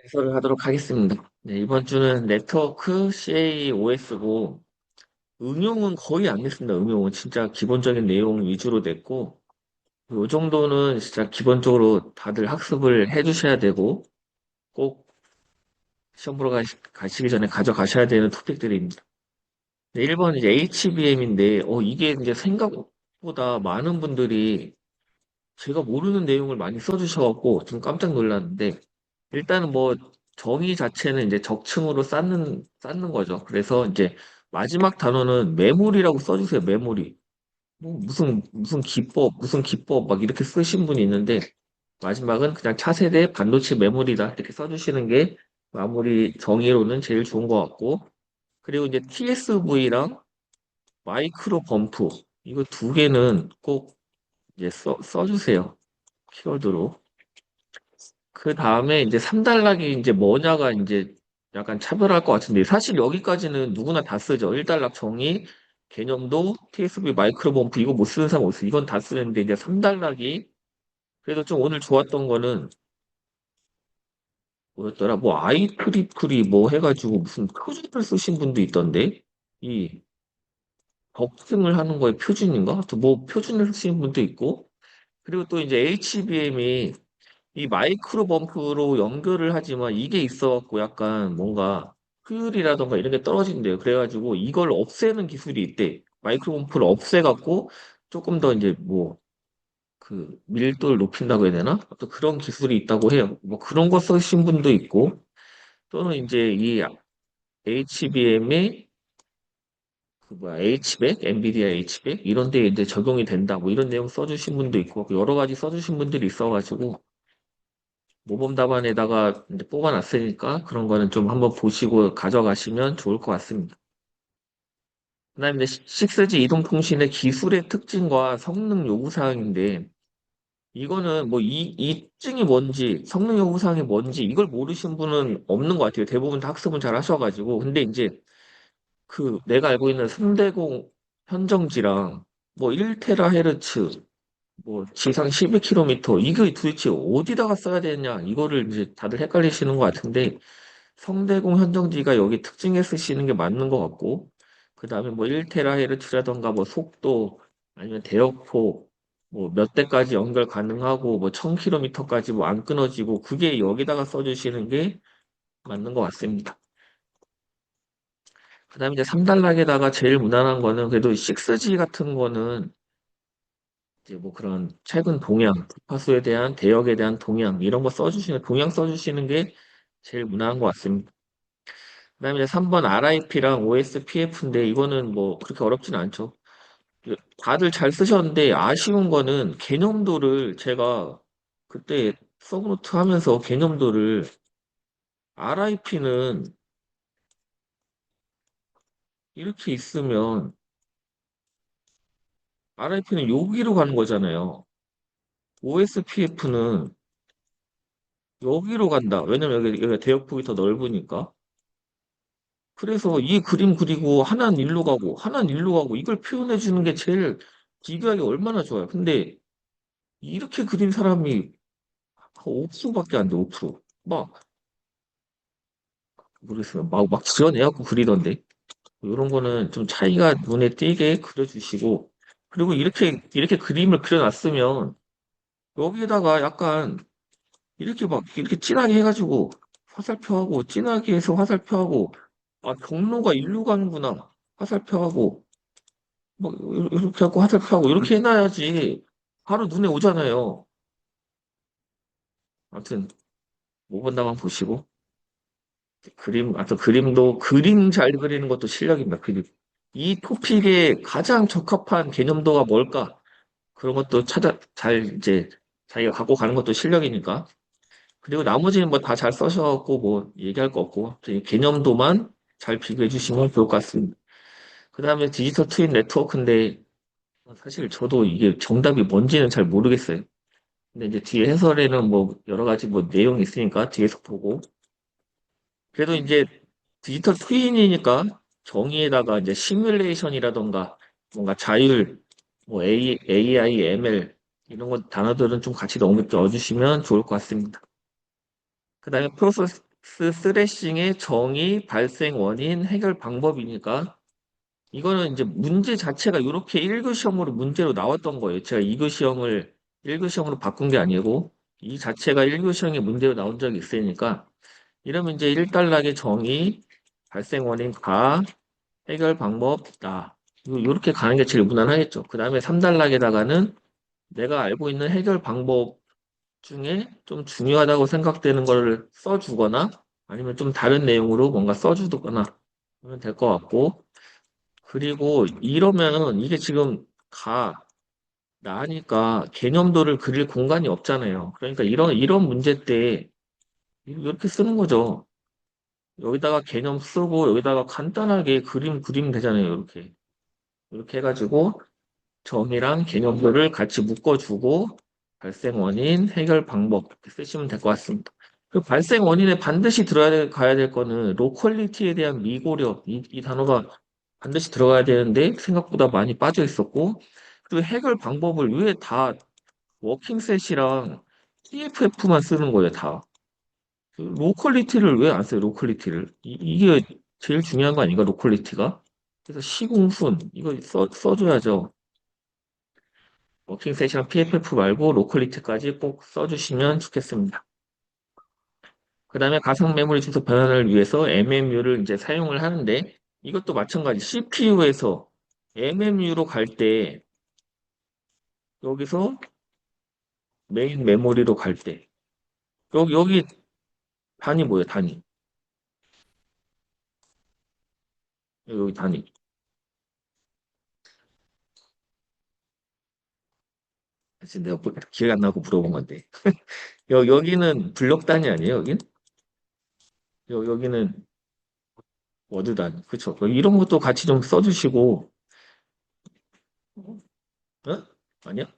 해설을 하도록 하겠습니다. 네, 이번 주는 네트워크 CAOS고, 응용은 거의 안 냈습니다. 응용은 진짜 기본적인 내용 위주로 냈고, 이 정도는 진짜 기본적으로 다들 학습을 해주셔야 되고, 꼭 시험 보러 가시기 전에 가져가셔야 되는 토픽들입니다. 네, 1번 이제 HBM인데, 이게 이제 생각보다 많은 분들이 제가 모르는 내용을 많이 써주셔갖고 좀 깜짝 놀랐는데, 일단은 뭐 정의 자체는 이제 적층으로 쌓는 거죠. 그래서 이제 마지막 단어는 메모리라고 써주세요. 메모리. 뭐 무슨 기법 막 이렇게 쓰신 분이 있는데 마지막은 그냥 차세대 반도체 메모리다 이렇게 써주시는 게 마무리 정의로는 제일 좋은 것 같고, 그리고 이제 TSV랑 마이크로 범프 이거 두 개는 꼭 이제 써주세요. 키워드로. 그 다음에 이제 3단락이 이제 뭐냐가 이제 약간 차별할 것 같은데, 사실 여기까지는 누구나 다 쓰죠. 1단락 정의, 개념도, TSV 마이크로범프 이거 못 쓰는 사람 없어요. 이건 다 쓰는데 이제 3단락이 그래도 좀 오늘 좋았던 거는 뭐였더라? 뭐 아이트리플이 뭐 해가지고 무슨 표준을 쓰신 분도 있던데, 이 적증을 하는 거에 표준인가? 또 뭐 표준을 쓰신 분도 있고, 그리고 또 이제 HBM이 이 마이크로 범프로 연결을 하지만 이게 있어갖고 약간 뭔가 효율이라던가 이런 게 떨어진대요. 그래가지고 이걸 없애는 기술이 있대. 마이크로 범프를 없애갖고 조금 더 이제 뭐 그 밀도를 높인다고 해야 되나? 또 그런 기술이 있다고 해요. 뭐 그런 거 쓰신 분도 있고, 또는 이제 이 HBM의 그 뭐야 H백, 엔비디아 H백 이런 데 이제 적용이 된다. 뭐 이런 내용 써주신 분도 있고 여러 가지 써주신 분들이 있어가지고 모범 답안에다가 이제 뽑아놨으니까 그런 거는 좀 한번 보시고 가져가시면 좋을 것 같습니다. 그다음에 이제 6G 이동통신의 기술의 특징과 성능 요구사항인데, 이거는 뭐 이 특징이 뭔지 성능 요구사항이 뭔지 이걸 모르신 분은 없는 것 같아요. 대부분 다 학습은 잘 하셔가지고. 근데 이제 그 내가 알고 있는 3대공 현정지랑 뭐 1테라헤르츠 뭐 지상 12km 이거 도대체 어디다가 써야 되냐 이거를 이제 다들 헷갈리시는 것 같은데, 성대공 현정지가 여기 특징에 쓰시는 게 맞는 것 같고, 그 다음에 뭐 1테라헤르츠라던가 뭐 속도 아니면 대역폭 뭐 몇 대까지 연결 가능하고 뭐 1000km까지 뭐 안 끊어지고 그게 여기다가 써주시는 게 맞는 것 같습니다. 그 다음에 이제 3단락에다가 제일 무난한 거는 그래도 6G 같은 거는 이제 뭐 그런 최근 동향, 주파수에 대한 대역에 대한 동향 이런 거 써주시는 동향 써주시는 게 제일 무난한 것 같습니다. 그다음에 이제 3번 RIP랑 OSPF인데 이거는 뭐 그렇게 어렵진 않죠. 다들 잘 쓰셨는데 아쉬운 거는 개념도를 제가 그때 서브노트 하면서 개념도를 RIP는 이렇게 있으면 RIP는 여기로 가는 거잖아요. OSPF는 여기로 간다. 왜냐면 여기가 대역폭이 더 넓으니까. 그래서 이 그림 그리고 하나는 일로 가고 하나는 일로 가고 이걸 표현해 주는 게 제일 비교하기 얼마나 좋아요. 근데 이렇게 그린 사람이 5%밖에 안 돼, 5%. 막, 모르겠어요. 막 지어내갖고 그리던데. 이런 거는 좀 차이가 눈에 띄게 그려주시고, 그리고 이렇게 그림을 그려놨으면, 여기에다가 약간, 이렇게 진하게 해가지고, 화살표하고, 진하게 해서 화살표하고, 아, 경로가 일로 가는구나. 화살표하고, 막, 이렇게 하고 화살표하고, 이렇게 해놔야지, 바로 눈에 오잖아요. 아무튼, 5번 답안 보시고, 그림도, 그림 잘 그리는 것도 실력입니다. 그림. 이 토픽에 가장 적합한 개념도가 뭘까? 그런 것도 잘, 이제, 자기가 갖고 가는 것도 실력이니까. 그리고 나머지는 뭐 다 잘 써셔갖고 뭐 얘기할 거 없고, 이 개념도만 잘 비교해 주시면 좋을 것 같습니다. 그 다음에 디지털 트윈 네트워크인데, 사실 저도 이게 정답이 뭔지는 잘 모르겠어요. 근데 이제 뒤에 해설에는 뭐 여러 가지 뭐 내용이 있으니까 뒤에서 보고, 그래도 이제 디지털 트윈이니까 정의에다가 이제 시뮬레이션이라던가 뭔가 자율, 뭐 AI, ML 이런 거 단어들은 좀 같이 넣어주시면 좋을 것 같습니다. 그 다음에 스레싱의 정의, 발생 원인, 해결 방법이니까 이거는 이제 문제 자체가 이렇게 1교 시험으로 문제로 나왔던 거예요. 제가 2교 시험을 1교 시험으로 바꾼 게 아니고 이 자체가 1교 시험에 문제로 나온 적이 있으니까 이러면 이제 1단락의 정의, 발생 원인 가, 해결 방법 나. 이렇게 가는 게 제일 무난하겠죠. 그 다음에 3단락에다가는 내가 알고 있는 해결 방법 중에 좀 중요하다고 생각되는 거를 써주거나 아니면 좀 다른 내용으로 뭔가 써주거나 하면 될 것 같고 그리고 이러면 이게 지금 가 나니까 개념도를 그릴 공간이 없잖아요. 그러니까 이런 문제 때 이렇게 쓰는 거죠. 여기다가 개념 쓰고 여기다가 간단하게 그림 그리면 되잖아요. 이렇게 해가지고 정의랑 개념도를 같이 묶어주고 발생 원인, 해결 방법 이렇게 쓰시면 될 것 같습니다. 그 발생 원인에 반드시 가야 될 거는 로컬리티에 대한 미고려 이 단어가 반드시 들어가야 되는데 생각보다 많이 빠져 있었고 그리고 해결 방법을 왜 다 워킹셋이랑 TFF만 쓰는 거예요, 다. 그 로컬리티를 왜 안 써요, 로컬리티를? 이게 제일 중요한 거 아닌가, 로컬리티가? 그래서 시공순 이거 써줘야죠. 워킹셋이랑 PFF 말고 로컬리티까지 꼭 써주시면 좋겠습니다. 그 다음에 가상 메모리 주소 변환을 위해서 MMU를 이제 사용을 하는데 이것도 마찬가지 CPU에서 MMU로 갈 때 여기서 메인 메모리로 갈 때 여기 단위 뭐예요? 단위. 여기 단위. 사실 내가 기억 안 나고 물어본 건데. 여기는 블록 단위 아니에요? 여기는 워드 단위. 그쵸? 이런 것도 같이 좀 써주시고. 어? 아니야?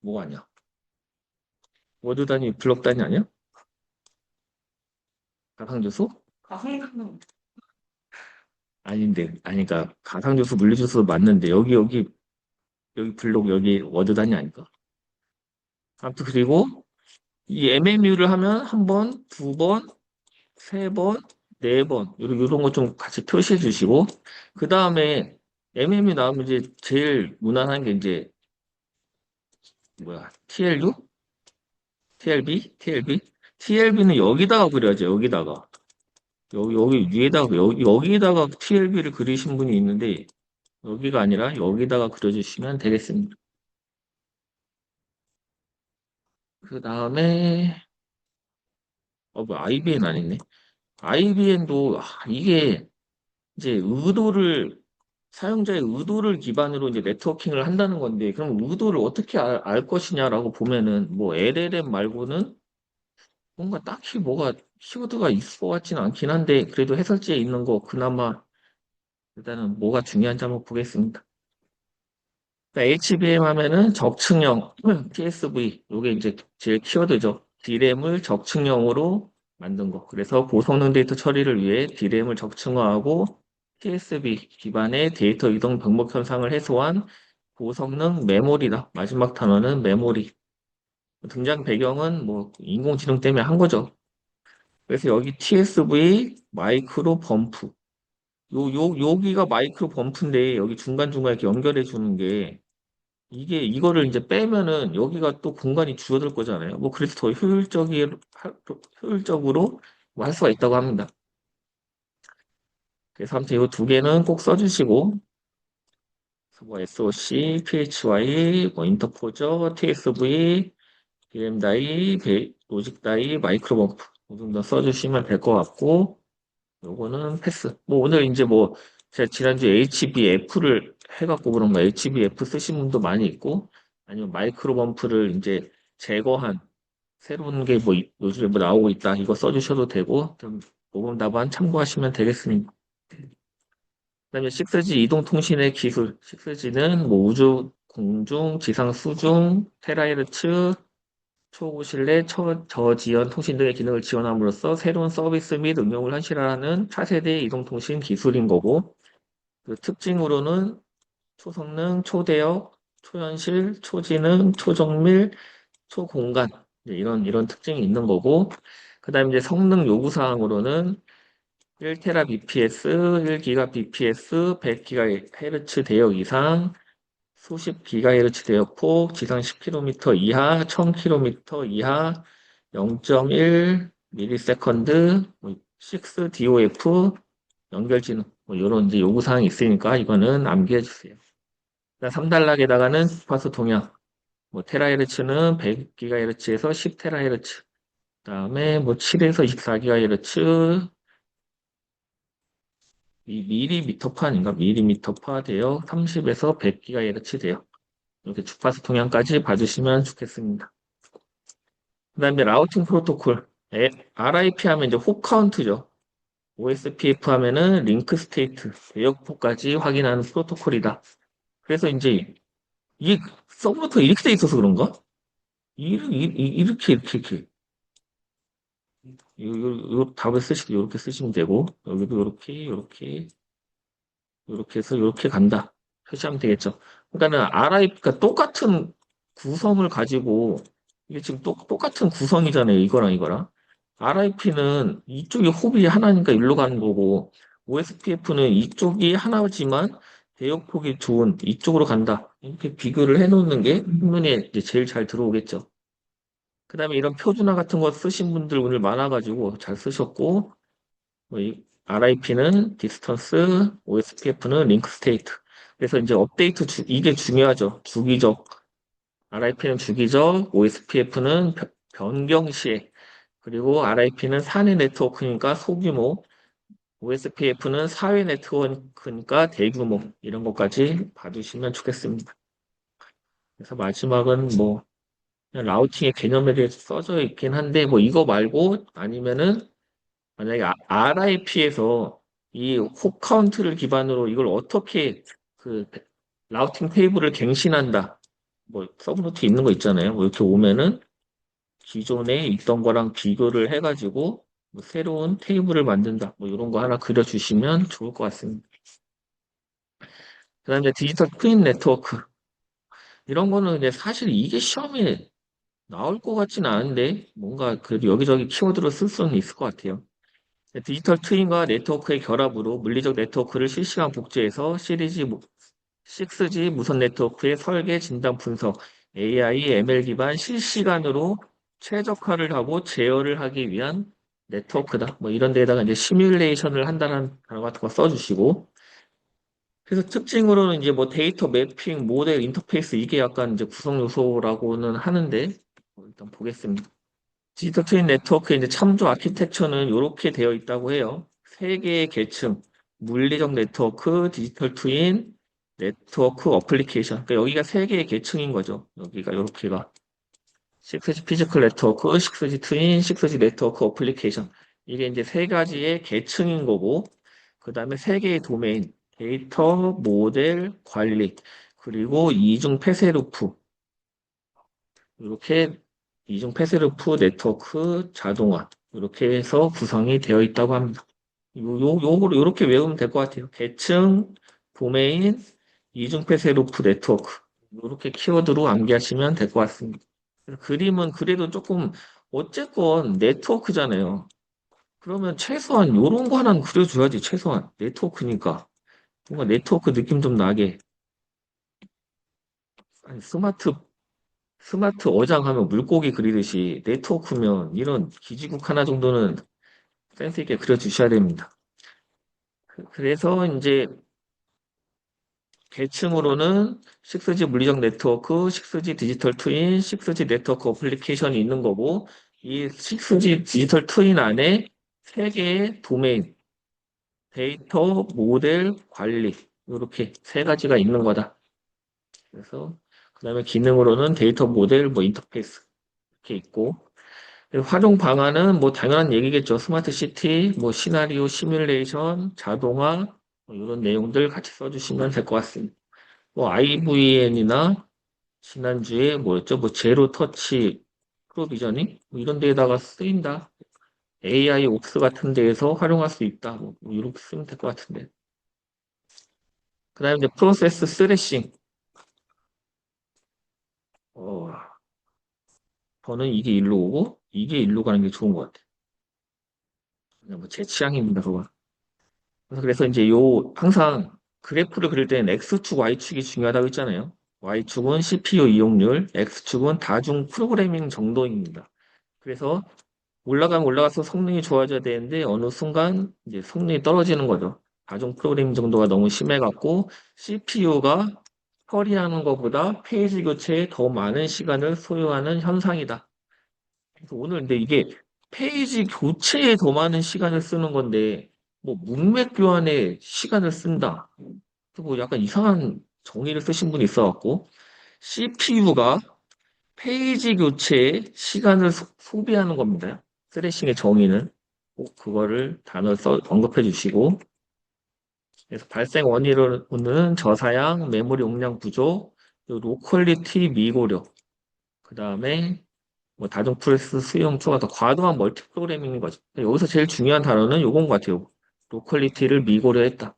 뭐가 아니야? 워드 단위, 블록 단위 아니야? 가상주소? 아닌데. 아니까 가상주소, 물리주소 맞는데 여기 블록, 여기 워드 단위 아닐까? 아무튼 그리고 이 MMU를 하면 한 번, 두 번, 세 번, 네 번, 이런 거 좀 같이 표시해 주시고, 그 다음에 MMU 나오면 이제 제일 무난한 게 이제, 뭐야, TLU? TLB? TLB? TLB는 여기다가 그려야죠, 여기다가. 여기 위에다가, 여기다가 TLB를 그리신 분이 있는데, 여기가 아니라 여기다가 그려주시면 되겠습니다. 그 다음에, 뭐, IBN 아니네. IBN도, 이게, 이제 사용자의 의도를 기반으로 이제 네트워킹을 한다는 건데, 그럼 의도를 어떻게 알 것이냐라고 보면은, 뭐 LLM 말고는 뭔가 딱히 뭐가 키워드가 있을 것 같지는 않긴 한데, 그래도 해설지에 있는 거 그나마 일단은 뭐가 중요한지 한번 보겠습니다. HBM 하면은 적층형, TSV, 요게 이제 제일 키워드죠. D램을 적층형으로 만든 거. 그래서 고성능 데이터 처리를 위해 D램을 적층화하고 TSV 기반의 데이터 이동 병목 현상을 해소한 고성능 메모리다. 마지막 단어는 메모리. 등장 배경은 뭐 인공지능 때문에 한 거죠. 그래서 여기 TSV 마이크로 범프. 여기가 마이크로 범프인데 여기 중간중간 이렇게 연결해 주는 게 이거를 이제 빼면은 여기가 또 공간이 줄어들 거잖아요. 뭐 그래서 더 효율적으로 뭐할 수가 있다고 합니다. 그래서 아무튼 이 두 개는 꼭 써주시고 뭐 SOC, PHY, 뭐 인터포저, TSV, BM다이, 로직다이, 마이크로범프 이 정도 써주시면 될 것 같고 요거는 패스. 뭐 오늘 이제 뭐 제가 지난주에 HBF를 해갖고 그런 거 HBF 쓰신 분도 많이 있고 아니면 마이크로범프를 이제 제거한 새로운 게 뭐 요즘에 뭐 나오고 있다 이거 써주셔도 되고 좀 모범 답안 참고하시면 되겠습니다. 그다음에 6G 이동통신의 기술 6G는 뭐 우주 공중 지상 수중 테라헤르츠 초고실내 저지연 통신 등의 기능을 지원함으로써 새로운 서비스 및 응용을 현실화하는 차세대 이동통신 기술인 거고 그 특징으로는 초성능, 초대역, 초현실, 초지능, 초정밀, 초공간 이런 특징이 있는 거고 그다음에 이제 성능 요구사항으로는 1테라 bps, 1기가 bps, 100GHz 대역 이상, 수십 GHz 대역폭, 지상 10km 이하, 1000km 이하, 0.1ms, 6DOF, 연결진호, 뭐 이런 이제 요구사항이 있으니까 이거는 암기해 주세요. 3단락에다가는 주파수 동향, 뭐 테라헤르츠는 100GHz에서 10테라헤르츠, 그다음에 뭐 7에서 24GHz, 이 미리미터파인가 미리미터파 대역 30에서 100GHz 대역 이렇게 주파수 동향까지 봐주시면 좋겠습니다. 그다음에 라우팅 프로토콜 RIP 하면 이제 홉 카운트죠. OSPF 하면은 링크 스테이트 대역폭까지 확인하는 프로토콜이다. 그래서 이제 이게 서브루터 이렇게 돼 있어서 그런가? 이렇게 요 답을 쓰시고 이렇게 쓰시면 되고 여기도 이렇게 해서 이렇게 간다. 표시하면 되겠죠. 그러니까는 RIP가 똑같은 구성을 가지고 이게 지금 똑같은 구성이잖아요. 이거랑 이거랑. RIP는 이쪽이 홉이 하나니까 일로 가는 거고 OSPF는 이쪽이 하나지만 대역폭이 좋은 이쪽으로 간다. 이렇게 비교를 해놓는 게 한눈에 이제 제일 잘 들어오겠죠. 그 다음에 이런 표준화 같은 거 쓰신 분들 오늘 많아가지고 잘 쓰셨고 이 RIP는 디스턴스, OSPF는 링크 스테이트. 그래서 이제 업데이트 이게 중요하죠. 주기적. RIP는 주기적, OSPF는 변경 시에. 그리고 RIP는 사내 네트워크니까 소규모, OSPF는 사회 네트워크니까 대규모. 이런 것까지 봐주시면 좋겠습니다. 그래서 마지막은 뭐 그냥 라우팅의 개념에 대해서 써져 있긴 한데 뭐 이거 말고 아니면은 만약에 RIP에서 이 홉 카운트를 기반으로 이걸 어떻게 그 라우팅 테이블을 갱신한다. 뭐 서브노트 있는 거 있잖아요. 뭐 이렇게 오면은 기존에 있던 거랑 비교를 해가지고 뭐 새로운 테이블을 만든다. 뭐 이런 거 하나 그려주시면 좋을 것 같습니다. 그다음에 디지털 트윈 네트워크 이런 거는 이제 사실 이게 시험에 나올 것 같지는 않은데 뭔가 그 여기저기 키워드로 쓸 수는 있을 것 같아요. 디지털 트윈과 네트워크의 결합으로 물리적 네트워크를 실시간 복제해서 시리즈 6G 무선 네트워크의 설계, 진단, 분석, AI, ML 기반 실시간으로 최적화를 하고 제어를 하기 위한 네트워크다. 뭐 이런 데다가 이제 시뮬레이션을 한다는 단어 같은 거 써주시고. 그래서 특징으로는 이제 뭐 데이터 매핑, 모델, 인터페이스 이게 약간 이제 구성 요소라고는 하는데 일단 보겠습니다. 디지털 트윈 네트워크의 이제 참조 아키텍처는 이렇게 되어 있다고 해요. 세 개의 계층, 물리적 네트워크, 디지털 트윈, 네트워크 어플리케이션. 그러니까 여기가 세 개의 계층인 거죠. 여기가 이렇게가 6G 피지컬 네트워크, 6G 트윈, 6G 네트워크 어플리케이션. 이게 이제 세 가지의 계층인 거고, 그 다음에 세 개의 도메인, 데이터, 모델, 관리, 그리고 이중 폐쇄 루프. 이렇게 이중 패스루프 네트워크 자동화 이렇게 해서 구성이 되어 있다고 합니다. 요거를 이렇게 외우면 될 것 같아요. 계층, 도메인, 이중 패스루프 네트워크 이렇게 키워드로 암기하시면 될 것 같습니다. 그림은 그래도 조금 어쨌건 네트워크잖아요. 그러면 최소한 이런 거 하나는 그려줘야지 최소한 네트워크니까 뭔가 네트워크 느낌 좀 나게 아니, 스마트 어장하면 물고기 그리듯이 네트워크면 이런 기지국 하나 정도는 센스 있게 그려주셔야 됩니다. 그래서 이제 계층으로는 6G 물리적 네트워크, 6G 디지털 트윈, 6G 네트워크 어플리케이션이 있는 거고 이 6G 디지털 트윈 안에 세 개의 도메인, 데이터, 모델, 관리 이렇게 세 가지가 있는 거다. 그래서 그다음에 기능으로는 데이터 모델, 뭐 인터페이스 이렇게 있고 활용 방안은 뭐 당연한 얘기겠죠. 스마트 시티, 뭐 시나리오 시뮬레이션, 자동화 뭐 이런 내용들 같이 써주시면 될 것 같습니다. 뭐 IVN이나 지난주에 뭐였죠? 뭐 제로 터치 프로비저닝 뭐 이런 데에다가 쓰인다. AI 옥스 같은 데에서 활용할 수 있다. 뭐 이렇게 쓰면 될 것 같은데. 그다음에 이제 프로세스 스레싱. 어, 저는 이게 일로 오고 이게 일로 가는 게 좋은 것 같아요. 그냥 뭐 제 취향입니다, 그거. 그래서 이제 항상 그래프를 그릴 때는 X축, Y축이 중요하다고 했잖아요. Y축은 CPU 이용률, X축은 다중 프로그래밍 정도입니다. 그래서 올라가면 올라가서 성능이 좋아져야 되는데 어느 순간 이제 성능이 떨어지는 거죠. 다중 프로그래밍 정도가 너무 심해갖고 CPU가 처리하는 것보다 페이지 교체에 더 많은 시간을 소요하는 현상이다. 그래서 오늘 근데 이게 페이지 교체에 더 많은 시간을 쓰는 건데 뭐 문맥 교환에 시간을 쓴다. 뭐 약간 이상한 정의를 쓰신 분이 있어갖고 CPU가 페이지 교체에 시간을 소비하는 겁니다. 스레싱의 정의는 꼭 그거를 단어 써 언급해 주시고 그래서 발생 원인은 저사양, 메모리 용량 부족, 로퀄리티 미고려, 그 다음에 뭐 다중 프레스 수용 초과 더 과도한 멀티 프로그래밍인 거죠. 여기서 제일 중요한 단어는 요건 것 같아요. 로퀄리티를 미고려했다.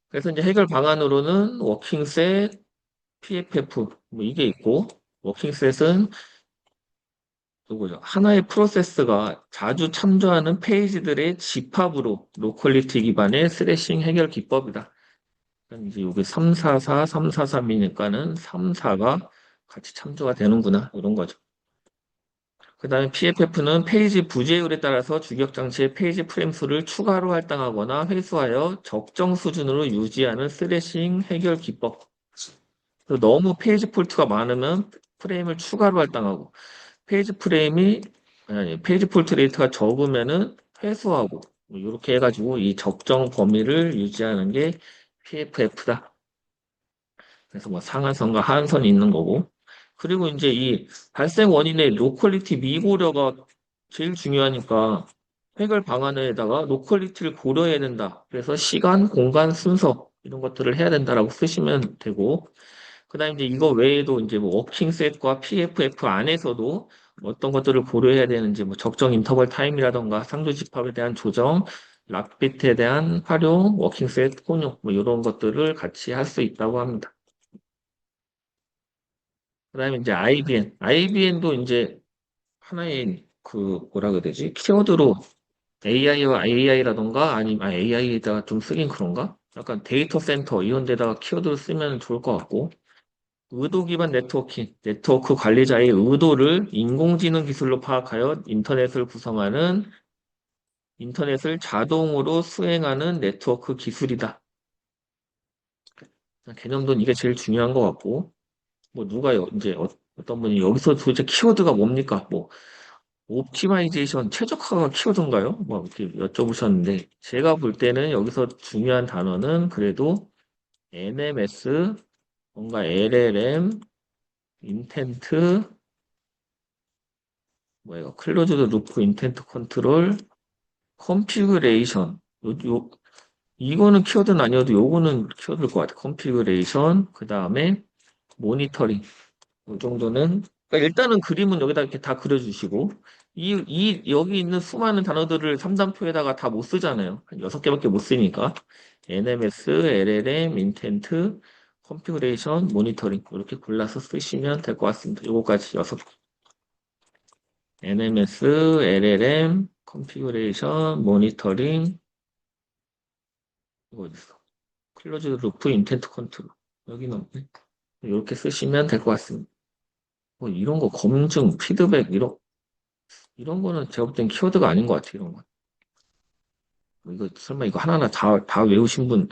그래서 이제 해결 방안으로는 워킹셋, PFF 뭐 이게 있고 워킹셋은 요거죠. 하나의 프로세스가 자주 참조하는 페이지들의 집합으로 로컬리티 기반의 스래싱 해결 기법이다. 그러니까 이제 여기 344, 343이니까는 34가 같이 참조가 되는구나. 이런 거죠. 그 다음에 PFF는 페이지 부재율에 따라서 주기억 장치의 페이지 프레임 수를 추가로 할당하거나 회수하여 적정 수준으로 유지하는 스래싱 해결 기법. 너무 페이지 폴트가 많으면 프레임을 추가로 할당하고 페이지 폴트 레이트가 적으면은 회수하고 이렇게 해가지고 이 적정 범위를 유지하는 게 PFF다. 그래서 뭐 상한선과 하한선이 있는 거고. 그리고 이제 이 발생 원인의 로컬리티 미고려가 제일 중요하니까 해결 방안에다가 로컬리티를 고려해야 된다. 그래서 시간, 공간, 순서 이런 것들을 해야 된다라고 쓰시면 되고 그다음에 이제 이거 외에도 이제 뭐 워킹셋과 PFF 안에서도 어떤 것들을 고려해야 되는지 뭐 적정 인터벌 타임이라던가 상조 집합에 대한 조정, 락빗에 대한 활용, 워킹셋 혼용 뭐 이런 것들을 같이 할 수 있다고 합니다. 그다음에 이제 IBN도 이제 하나의 그 뭐라 그래야 되지? 키워드로 AI와 AI라던가 아니면 AI에다가 좀 쓰긴 그런가? 약간 데이터 센터 이런 데다가 키워드를 쓰면 좋을 것 같고 의도 기반 네트워킹, 네트워크 관리자의 의도를 인공지능 기술로 파악하여 인터넷을 자동으로 수행하는 네트워크 기술이다. 개념도는 이게 제일 중요한 것 같고, 뭐 누가 이제 어떤 분이 여기서 도대체 키워드가 뭡니까? 뭐 옵티마이제이션, 최적화가 키워드인가요? 뭐 이렇게 여쭤보셨는데, 제가 볼 때는 여기서 중요한 단어는 그래도 NMS, 뭔가 LLM, 인텐트, 뭐예요? 클로즈드 루프 인텐트 컨트롤, 컨피그레이션. 이거는 키워드는 아니어도 요거는 키워드일 것 같아. 컨피그레이션, 그 다음에 모니터링. 이 정도는. 그러니까 일단은 그림은 여기다 이렇게 다 그려주시고, 여기 있는 수많은 단어들을 3단표에다가 다 못 쓰잖아요. 한 6개밖에 못 쓰니까. NMS, LLM, 인텐트, 컨피그레이션, 모니터링. 이렇게 골라서 쓰시면 될 것 같습니다. 요거까지 6개. NMS, LLM, 컨피그레이션, 모니터링, 이거 어딨어? 클로즈 루프 인텐트 컨트롤. 여기는 없네. 이렇게 쓰시면 될 것 같습니다. 뭐 이런 거 검증, 피드백, 이런 거는 제가 볼 땐 키워드가 아닌 것 같아요, 이런 거. 뭐 이거 설마 이거 하나하나 다 외우신 분,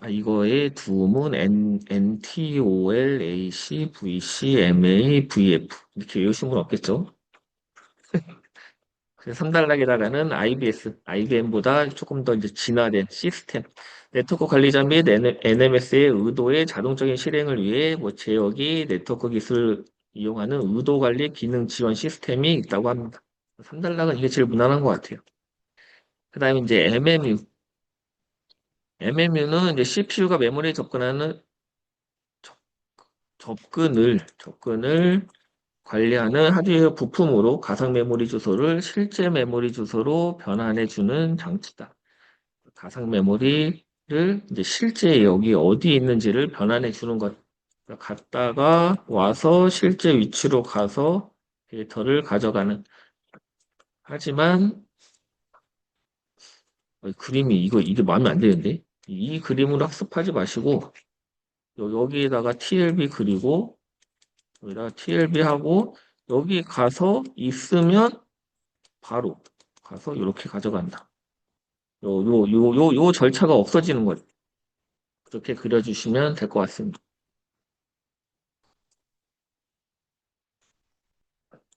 이거의 두문 NTOL, AC, VC, MA, VF. 이렇게 외우신 분 없겠죠? 그래서 3단락에다가는 IBS, IBM보다 조금 더 이제 진화된 시스템, 네트워크 관리자 및 NMS의 의도의 자동적인 실행을 위해 뭐 제어기, 네트워크 기술을 이용하는 의도 관리 기능 지원 시스템이 있다고 합니다. 3단락은 이게 제일 무난한 것 같아요. 그 다음에 이제 MMU. MMU는 이제 CPU가 메모리에 접근하는 접근을 관리하는 하드웨어 부품으로 가상 메모리 주소를 실제 메모리 주소로 변환해주는 장치다. 가상 메모리를 이제 실제 여기 어디 있는지를 변환해 주는 것. 그러니까 갔다가 와서 실제 위치로 가서 데이터를 가져가는. 하지만 그림이 이게 마음에 안 드는데 이 그림으로 학습하지 마시고 여기에다가 TLB 그리고 여기다가 TLB 하고 여기 가서 있으면 바로 가서 이렇게 가져간다. 요 절차가 없어지는 거죠. 그렇게 그려주시면 될 것 같습니다.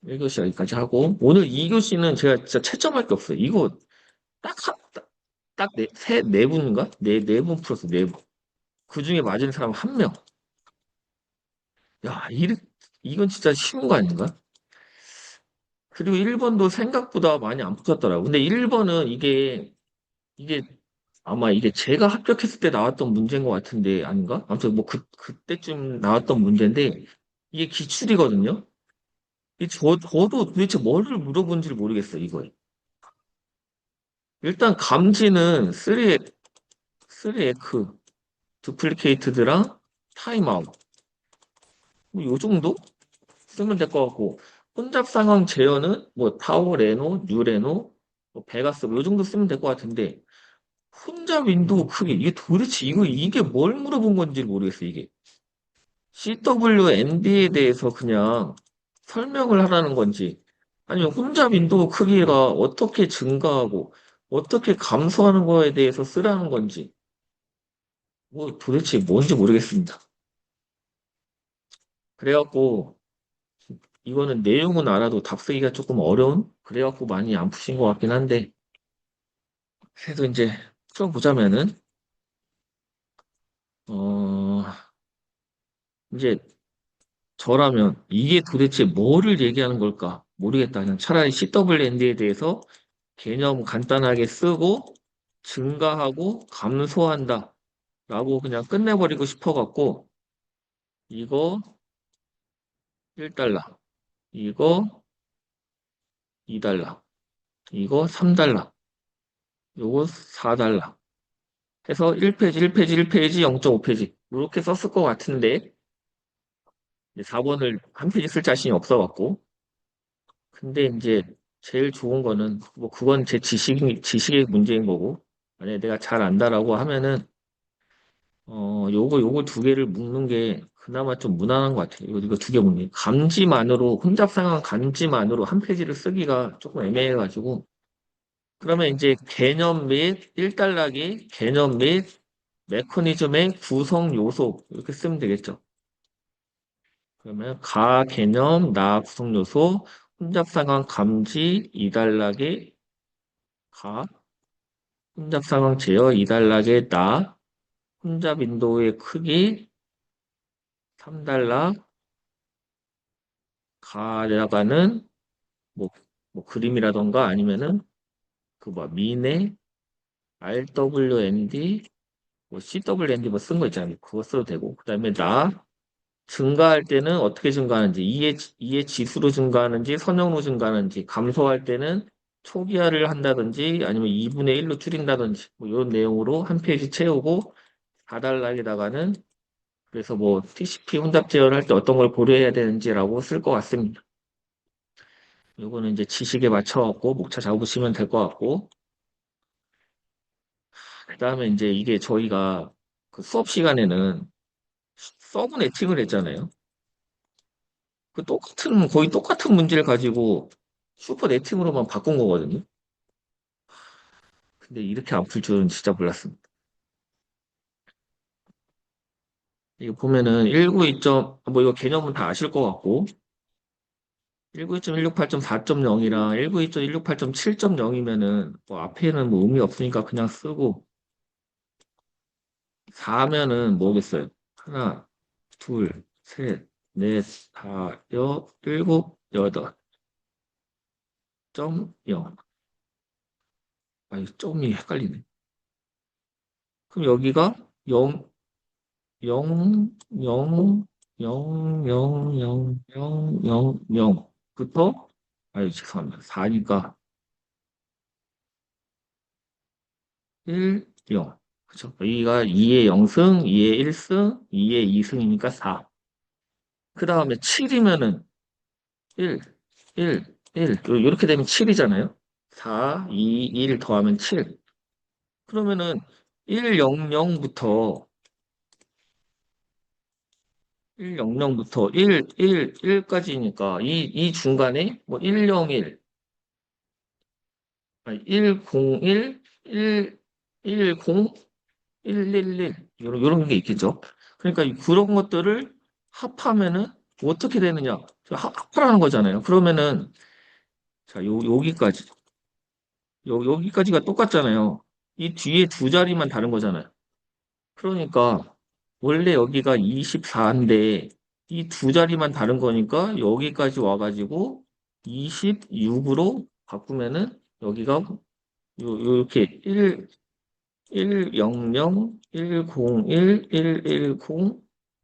1교시 여기까지 하고 오늘 2교시는 제가 진짜 채점할 게 없어요. 이거 딱, 네 분인가? 네 분 풀었어, 네 분. 그 중에 맞은 사람 한 명. 야, 이건 진짜 쉬운 거 아닌가? 그리고 1번도 생각보다 많이 안 풀었더라고. 근데 1번은 이게 아마 이게 제가 합격했을 때 나왔던 문제인 것 같은데 아닌가? 아무튼 뭐 그때쯤 나왔던 문제인데 이게 기출이거든요. 저도 도대체 뭐를 물어본지를 모르겠어요, 이거에. 일단 감지는 3에크, 두플리케이트드랑 타임아웃. 뭐요 정도? 쓰면 될 것 같고 혼잡 상황 제어는 뭐 타워 레노, 뉴 레노, 뭐 베가스 뭐요 정도 쓰면 될 것 같은데 혼잡 윈도우 크기 이게 도대체 이게 뭘 물어본 건지 모르겠어 이게 CWND에 대해서 그냥 설명을 하라는 건지 아니면 혼잡 윈도우 크기가 어떻게 증가하고 어떻게 감소하는 거에 대해서 쓰라는 건지 뭐 도대체 뭔지 모르겠습니다. 그래갖고 이거는 내용은 알아도 답 쓰기가 조금 어려운 그래갖고 많이 안 푸신 것 같긴 한데 그래도 이제 풀어보자면은 어 이제 저라면 이게 도대체 뭐를 얘기하는 걸까 모르겠다. 그냥 차라리 CWND에 대해서 개념 간단하게 쓰고 증가하고 감소한다 라고 그냥 끝내버리고 싶어갖고 이거 1달러 이거 2달러 이거 3달러 요거 4달러 해서 1페이지 1페이지 1페이지 0.5페이지 이렇게 썼을 것 같은데 4번을 한 페이지 쓸 자신이 없어갖고 근데 이제 제일 좋은 거는 뭐 그건 제 지식의 문제인 거고 만약에 내가 잘 안다라고 하면은 요거 두 개를 묶는 게 그나마 좀 무난한 것 같아요. 이거 두 개 묶는 게. 감지만으로 혼잡 상황 감지만으로 한 페이지를 쓰기가 조금 애매해가지고 그러면 이제 개념 및 1달러기 개념 및 메커니즘의 구성 요소 이렇게 쓰면 되겠죠. 그러면 가 개념 나 구성 요소 혼잡 상황 감지 2달러기 가 혼잡 상황 제어 2달러기 나 혼잡 윈도우의 크기 3달러 가져가는 뭐, 뭐 그림이라던가 아니면은 그 뭐 미네 RWND 뭐 CWND 뭐 쓴 거 있잖아요. 그거 써도 되고 그다음에 나 증가할 때는 어떻게 증가하는지 이의 지수로 증가하는지 선형으로 증가하는지 감소할 때는 초기화를 한다든지 아니면 2분의 1로 줄인다든지 뭐 이런 내용으로 한 페이지 채우고 4달락에다가는 그래서 뭐 TCP 혼잡 제어를 할 때 어떤 걸 고려해야 되는지라고 쓸 것 같습니다. 요거는 이제 지식에 맞춰갖고 목차 잡으시면 될 것 같고 그다음에 이제 이게 저희가 그 수업 시간에는 서브 네팅을 했잖아요. 거의 똑같은 문제를 가지고 슈퍼 네팅으로만 바꾼 거거든요. 근데 이렇게 안 풀 줄은 진짜 몰랐습니다. 이거 보면은 192점, 뭐 이거 개념은 다 아실 것 같고, 192.168.4.0이랑 192.168.7.0이면은 뭐 앞에는 뭐 의미 없으니까 그냥 쓰고, 4면은 뭐겠어요? 하나, 둘, 셋, 넷, 다, 일곱, 여덟, 점 0. 아, 이 점이 헷갈리네. 그럼 여기가 0, 0, 0, 0, 0, 0, 0, 0, 0부터, 아유, 죄송합니다. 4니까 1, 0. 그쵸? 여기가 2의 0승, 2의 1승, 2의 2승이니까 4. 그 다음에 7이면은 1, 1, 1. 이렇게 되면 7이잖아요. 4, 2, 1 더하면 7. 그러면은 100부터 100부터 1까지니까 이 중간에 뭐 101, 아니 101, 1, 10, 111 이런 게 있겠죠. 그러니까 그런 것들을 합하면은 어떻게 되느냐? 합하라는 거잖아요. 그러면은 자, 여기까지 여기까지가 똑같잖아요. 이 뒤에 두 자리만 다른 거잖아요. 그러니까 원래 여기가 24인데 이 두 자리만 다른 거니까 여기까지 와가지고 26으로 바꾸면은 여기가 요렇게 100, 101, 110,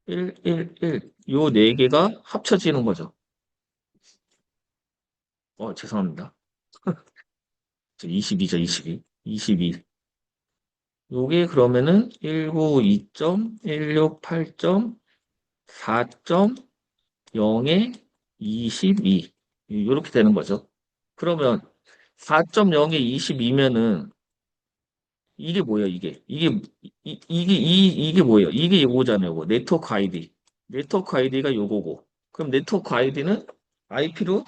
111 요 네 개가 합쳐지는 거죠. 죄송합니다. 22죠, 22. 22. 요게 그러면은 192점, 168점, 4.0에 22. 이렇게 되는 거죠. 그러면 4.0에 22면은 이게 뭐예요, 이게? 이게 뭐예요? 이게 이거잖아요. 이거. 네트워크 아이디. 네트워크 아이디가 요거고. 그럼 네트워크 아이디는 IP로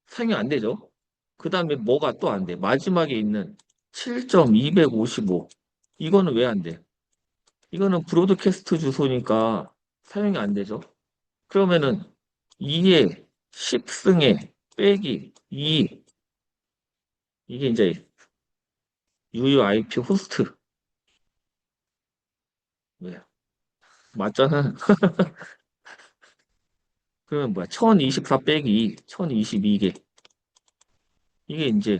사용이 안 되죠. 그 다음에 뭐가 또 안 돼? 마지막에 있는 7.255. 이거는 왜 안 돼? 이거는 브로드캐스트 주소니까 사용이 안 되죠. 그러면은 2에 10승에 빼기 2 이게 이제 UUIP 호스트 왜 맞잖아. 그러면 뭐야? 1024 빼기 1022개 이게 이제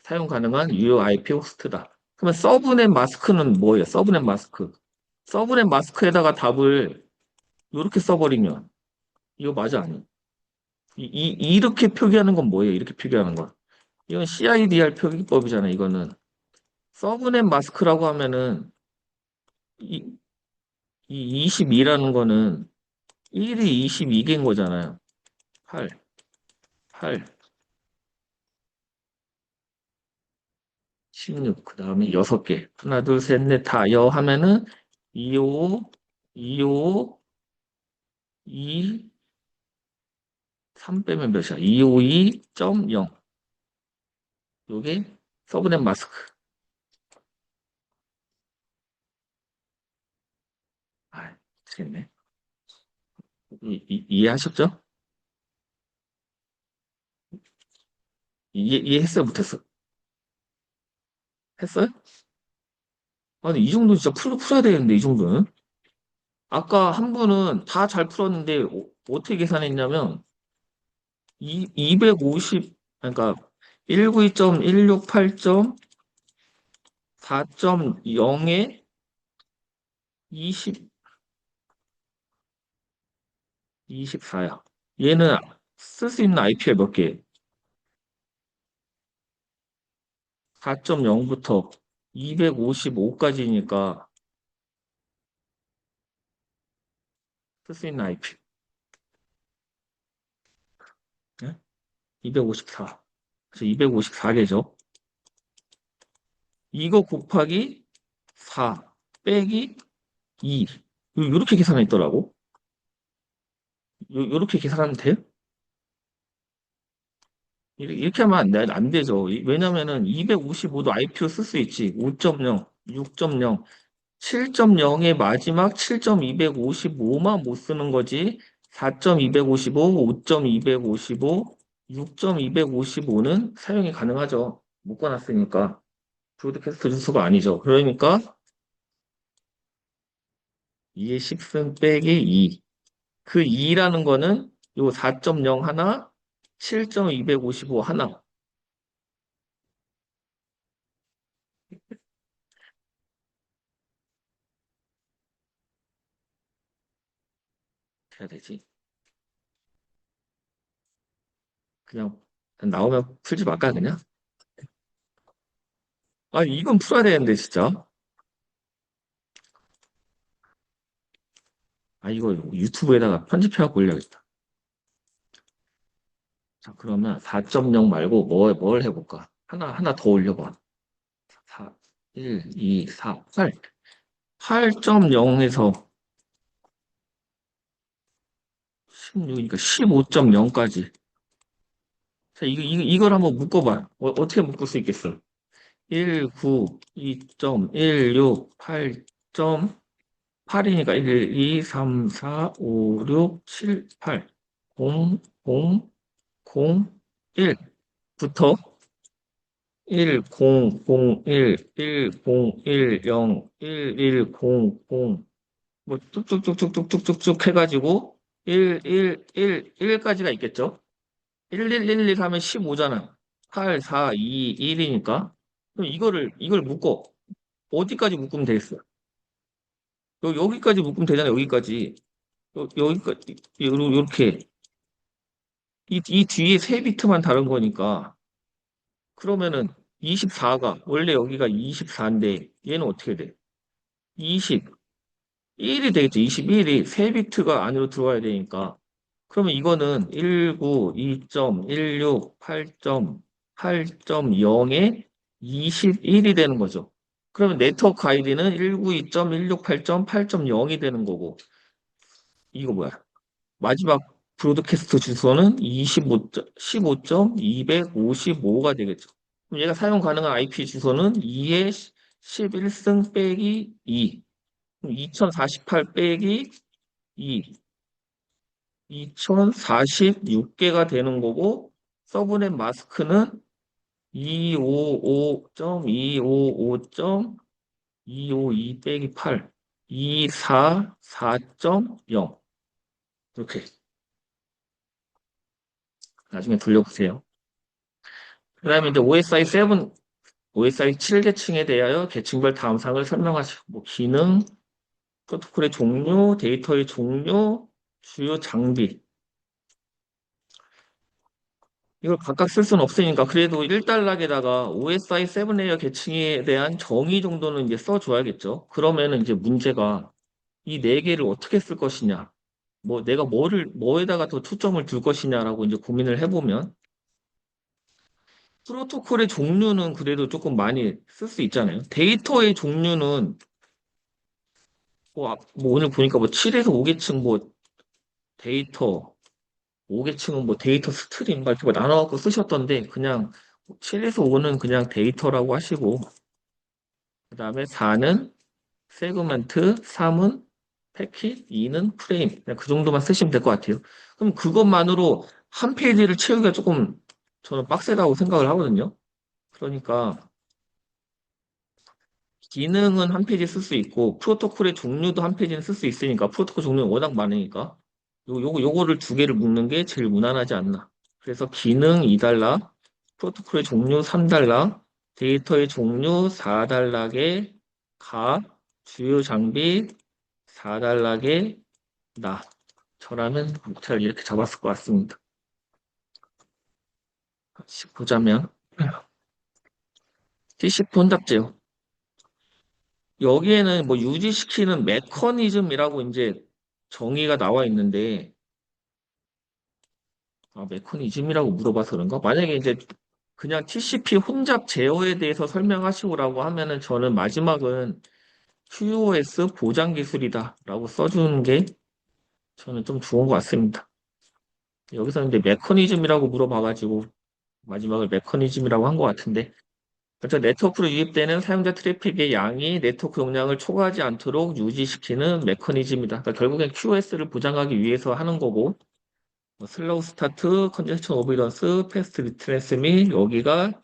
사용 가능한 UUIP 호스트다. 그러면 서브넷 마스크는 뭐예요? 서브넷 마스크. 서브넷 마스크에다가 답을 이렇게 써버리면 이거 맞아 아니야? 이렇게 표기하는 건 뭐예요? 이렇게 표기하는 건. 이건 CIDR 표기법이잖아요. 이거는 서브넷 마스크라고 하면은 이, 이 22라는 거는 1이 22개인 거잖아요. 8, 8, 16, 그 다음에 6개. 하나, 둘, 셋, 넷, 다, 여 하면은 255, 255, 2, 3 빼면 몇이야? 252.0. 요게 서브넷 마스크. 아, 미치겠네. 이해하셨죠? 이해했어요? 못했어? 했어요? 아니, 이 정도 진짜 풀어야 되는데, 이 정도는. 아까 한 분은 다 잘 풀었는데, 어떻게 계산했냐면, 250, 그러니까 192.168.4.0에 20, 24야. 얘는 쓸 수 있는 IP가 몇 개? 4.0부터 255까지니까 쓸 수 있는 IP. 254. 그래서 254개죠. 이거 곱하기 4 빼기 2. 이렇게 계산했더라고. 이렇게 계산하면 돼요? 이렇게 하면 안 되죠. 왜냐면은 255도 IP로 쓸 수 있지. 5.0, 6.0, 7.0의 마지막 7.255만 못 쓰는 거지. 4.255, 5.255, 6.255는 사용이 가능하죠. 묶어놨으니까. 브로드캐스트 주소가 아니죠. 그러니까 2의 10승 빼기 2. 그 2라는 거는 요 4.0 하나, 7.255 하나. 해야 되지. 그냥 나오면 풀지 말까 그냥? 아 이건 풀어야 되는데 진짜. 아 이거 유튜브에다가 편집해갖고 올려야겠다. 자, 그러면 4.0 말고 뭘 해볼까? 하나 더 올려봐. 4, 1, 2, 4, 8. 8.0에서 16이니까 15.0까지. 자, 이걸 한번 묶어봐. 어떻게 묶을 수 있겠어? 1, 9, 2.16, 8.8이니까 1, 2, 3, 4, 5, 6, 7, 8. 0, 0, 0, 1부터 1, 0, 0, 1, 1, 0, 1, 0, 1, 1, 0, 0, 뭐 쭉쭉쭉쭉쭉쭉쭉 해가지고 1, 1, 1, 1까지가 있겠죠? 1, 1, 1, 1 하면 15잖아. 8, 4, 2, 1이니까. 그럼 이걸 묶어. 어디까지 묶으면 되겠어? 여기까지 묶으면 되잖아, 여기까지. 여기까지, 요렇게. 이 뒤에 세 비트만 다른 거니까. 그러면은 24가, 원래 여기가 24인데, 얘는 어떻게 돼? 21이 되겠죠. 21이 세 비트가 안으로 들어와야 되니까. 그러면 이거는 19, 2.16, 8.0에 21이 되는 거죠. 그러면 네트워크 아이디는 192.168.8.0이 되는 거고, 이거 뭐야? 마지막 브로드캐스트 주소는 15.255가 되겠죠. 그럼 얘가 사용 가능한 IP 주소는 2의 11승 빼기 2, 2048 빼기 2, 2046개가 되는 거고, 서브넷 마스크는 255.255.252 빼기 8, 244.0. 이렇게 나중에 돌려보세요. 그 다음에 이제 OSI 7, OSI 7계층에 대하여 계층별 다음 사항을 설명하시고, 뭐 기능, 프로토콜의 종류, 데이터의 종류, 주요 장비. 이걸 각각 쓸 수는 없으니까 그래도 1단락에다가 OSI 7레이어 계층에 대한 정의 정도는 이제 써줘야겠죠. 그러면은 이제 문제가 이 네 개를 어떻게 쓸 것이냐. 뭐 내가 뭐에다가 더 초점을 둘 것이냐라고 이제 고민을 해보면 프로토콜의 종류는 그래도 조금 많이 쓸 수 있잖아요. 데이터의 종류는 뭐 오늘 보니까 뭐 7에서 5계층 뭐 데이터, 5계층은 뭐 데이터 스트림 막 이렇게 뭐 나눠갖고 쓰셨던데 그냥 7에서 5는 그냥 데이터라고 하시고 그 다음에 4는 세그먼트, 3은 패킷, 2는 프레임. 그냥 그 정도만 쓰시면 될 것 같아요. 그럼 그것만으로 한 페이지를 채우기가 조금 저는 빡세다고 생각을 하거든요. 그러니까 기능은 한 페이지 쓸 수 있고 프로토콜의 종류도 한 페이지는 쓸 수 있으니까 프로토콜 종류는 워낙 많으니까 요거를 두 개를 묶는 게 제일 무난하지 않나. 그래서 기능 2달러, 프로토콜의 종류 3달러, 데이터의 종류 4달러에 가, 주요 장비 4달러에 나. 저라면 잘 이렇게 잡았을 것 같습니다. 같이 보자면 TCP 혼잡제요. 여기에는 뭐 유지시키는 메커니즘이라고 이제 정의가 나와 있는데 메커니즘이라고 물어봐서 그런가? 만약에 이제 그냥 TCP 혼잡 제어에 대해서 설명하시고라고 하면은 저는 마지막은 QoS 보장 기술이다라고 써주는 게 저는 좀 좋은 것 같습니다. 여기서 이제 메커니즘이라고 물어봐가지고 마지막을 메커니즘이라고 한 것 같은데 그래서 네트워크로 유입되는 사용자 트래픽의 양이 네트워크 용량을 초과하지 않도록 유지시키는 메커니즘이다. 그러니까 결국엔 QoS를 보장하기 위해서 하는 거고 뭐 슬로우 스타트, 컨제스천 오비던스, 패스트 리트랜스밋 여기가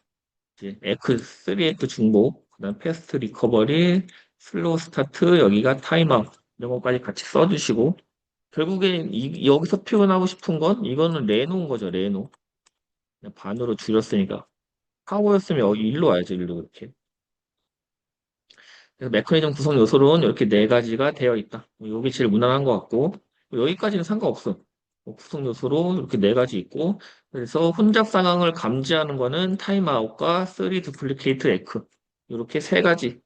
이제 에크 3F 중복, 그다음 패스트 리커버리, 슬로우 스타트 여기가 타임아웃 이런 것까지 같이 써주시고 결국엔 여기서 표현하고 싶은 건 이거는 레노인 거죠, 레노. 그냥 반으로 줄였으니까 카고였으면 여기 일로 와야죠, 일로 이렇게. 그래서 메커니즘 구성 요소로는 이렇게 네 가지가 되어 있다. 여기 제일 무난한 것 같고 여기까지는 상관없어. 구성 요소로 이렇게 네 가지 있고 그래서 혼잡 상황을 감지하는 거는 타임아웃과 3 두플리케이트 에크 이렇게 세 가지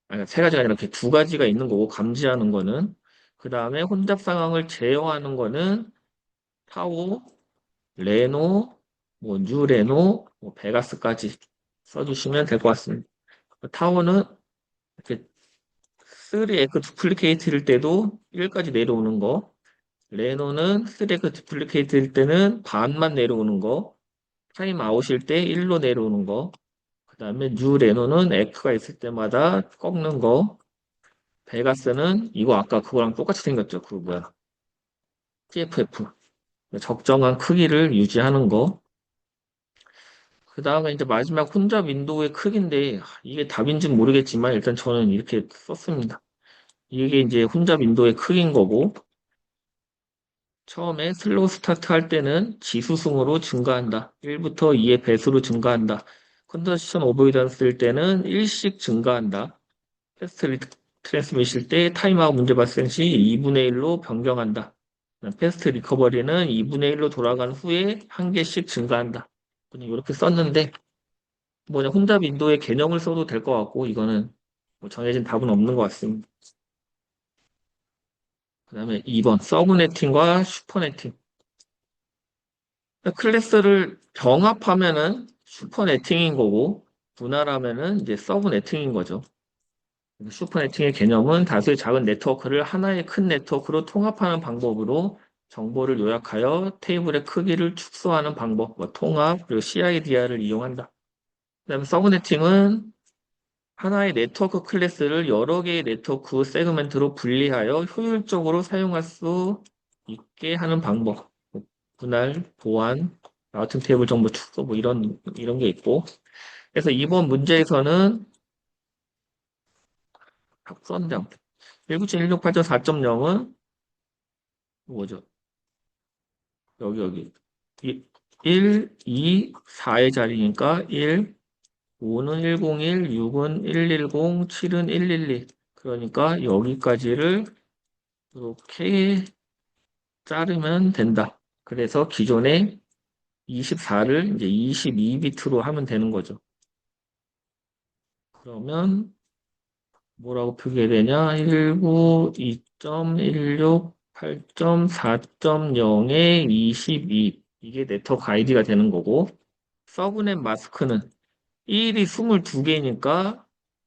아니 세 가지가 아니라 이렇게 두 가지가 있는 거고 감지하는 거는 그 다음에 혼잡 상황을 제어하는 거는 타오, 레노, 뭐 뉴레노, 뭐 베가스까지 써주시면 될 것 같습니다. 타워는 이렇게 3에크 두플리케이트일 때도 1까지 내려오는 거, 레노는 3에크 두플리케이트일 때는 반만 내려오는 거, 타임 아웃일 때 1로 내려오는 거, 그 다음에 뉴 레노는 에크가 있을 때마다 꺾는 거, 베가스는 이거 아까 그거랑 똑같이 생겼죠. 그 뭐야? TFF. 적정한 크기를 유지하는 거. 그 다음에 이제 마지막 혼잡 윈도우의 크기인데 이게 답인지는 모르겠지만 일단 저는 이렇게 썼습니다. 이게 이제 혼잡 윈도우의 크기인 거고 처음에 슬로우 스타트 할 때는 지수승으로 증가한다. 1부터 2의 배수로 증가한다. 컨더션 오버이던스 쓸 때는 1씩 증가한다. 패스트 트랜스미실 때 타임아웃 문제 발생 시 2분의 1로 변경한다. 패스트 리커버리는 2분의 1로 돌아간 후에 한 개씩 증가한다. 그냥 이렇게 썼는데 뭐냐 혼잡 윈도우의 개념을 써도 될 것 같고 이거는 뭐 정해진 답은 없는 것 같습니다. 그 다음에 2번 서브네팅과 슈퍼네팅. 클래스를 병합하면은 슈퍼네팅인 거고 분할하면은 이제 서브네팅인 거죠. 슈퍼네팅의 개념은 다수의 작은 네트워크를 하나의 큰 네트워크로 통합하는 방법으로 정보를 요약하여 테이블의 크기를 축소하는 방법, 뭐 통합, 그리고 CIDR을 이용한다. 그다음에 서브네팅은 하나의 네트워크 클래스를 여러 개의 네트워크 세그멘트로 분리하여 효율적으로 사용할 수 있게 하는 방법. 뭐 분할, 보안, 라우팅 테이블 정보 축소, 뭐 이런 게 있고. 그래서 이번 문제에서는 선정 197.168.4.0은 뭐죠? 여기. 1, 2, 4의 자리니까 1, 5는 101, 6은 110, 7은 112. 그러니까 여기까지를 이렇게 자르면 된다. 그래서 기존에 24를 이제 22비트로 하면 되는 거죠. 그러면 뭐라고 표기해야 되냐? 19, 2.16, 8.4.0에 22. 이게 네트워크 아이디가 되는 거고, 서브넷 마스크는 1이 22개니까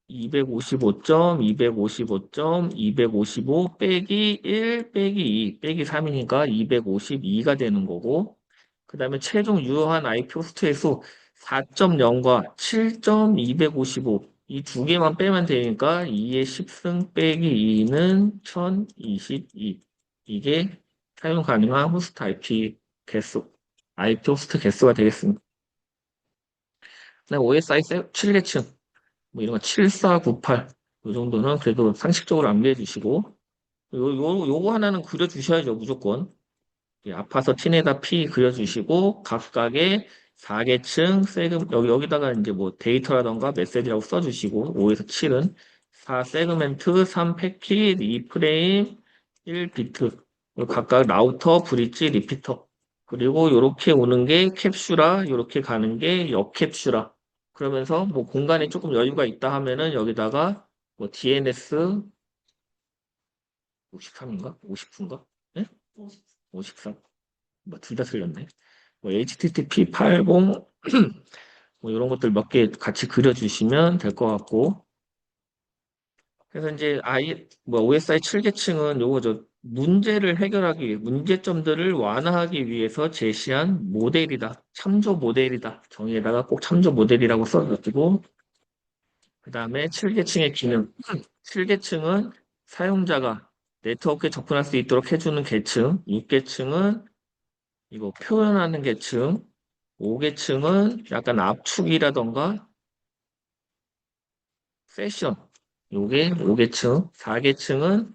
255점, 255점, 255 빼기 1 빼기 2 빼기 3이니까 252가 되는 거고, 그 다음에 최종 유효한 IP 호스트의 수 4.0과 7.255 이 두 개만 빼면 되니까 2의 10승 빼기 2는 1022. 이게 사용 가능한 호스트 IP 개수, IP 호스트 개수가 되겠습니다. 그다음 OSI 7계층, 뭐 이런 거 7498, 이 정도는 그래도 상식적으로 암기해 주시고, 요거 하나는 그려주셔야죠, 무조건. 아파서 T에다 P 그려주시고 각각의 4계층 세금 여기다가 이제 뭐 데이터라던가 메시지라고 써주시고 5에서 7은 4 세그멘트, 3 패킷, 2 프레임, 1 비트 각각 라우터, 브릿지, 리피터 그리고 이렇게 오는 게 캡슐화, 이렇게 가는 게 역캡슐화. 그러면서 뭐 공간에 조금 여유가 있다 하면은 여기다가 뭐 DNS 53인가? 50인가? 네? 53. 뭐 둘 다 틀렸네. 뭐 HTTP 80, 뭐 이런 것들 몇 개 같이 그려주시면 될 것 같고. 그래서 이제 뭐 OSI 7계층은 요거 문제를 해결하기 위해, 문제점들을 완화하기 위해서 제시한 모델이다. 참조 모델이다. 정의에다가 꼭 참조 모델이라고 써가지고, 그 다음에 7계층의 기능. 7계층은 사용자가 네트워크에 접근할 수 있도록 해주는 계층, 6계층은 이거 표현하는 계층, 5계층은 약간 압축이라던가 세션, 요게 5계층, 4계층은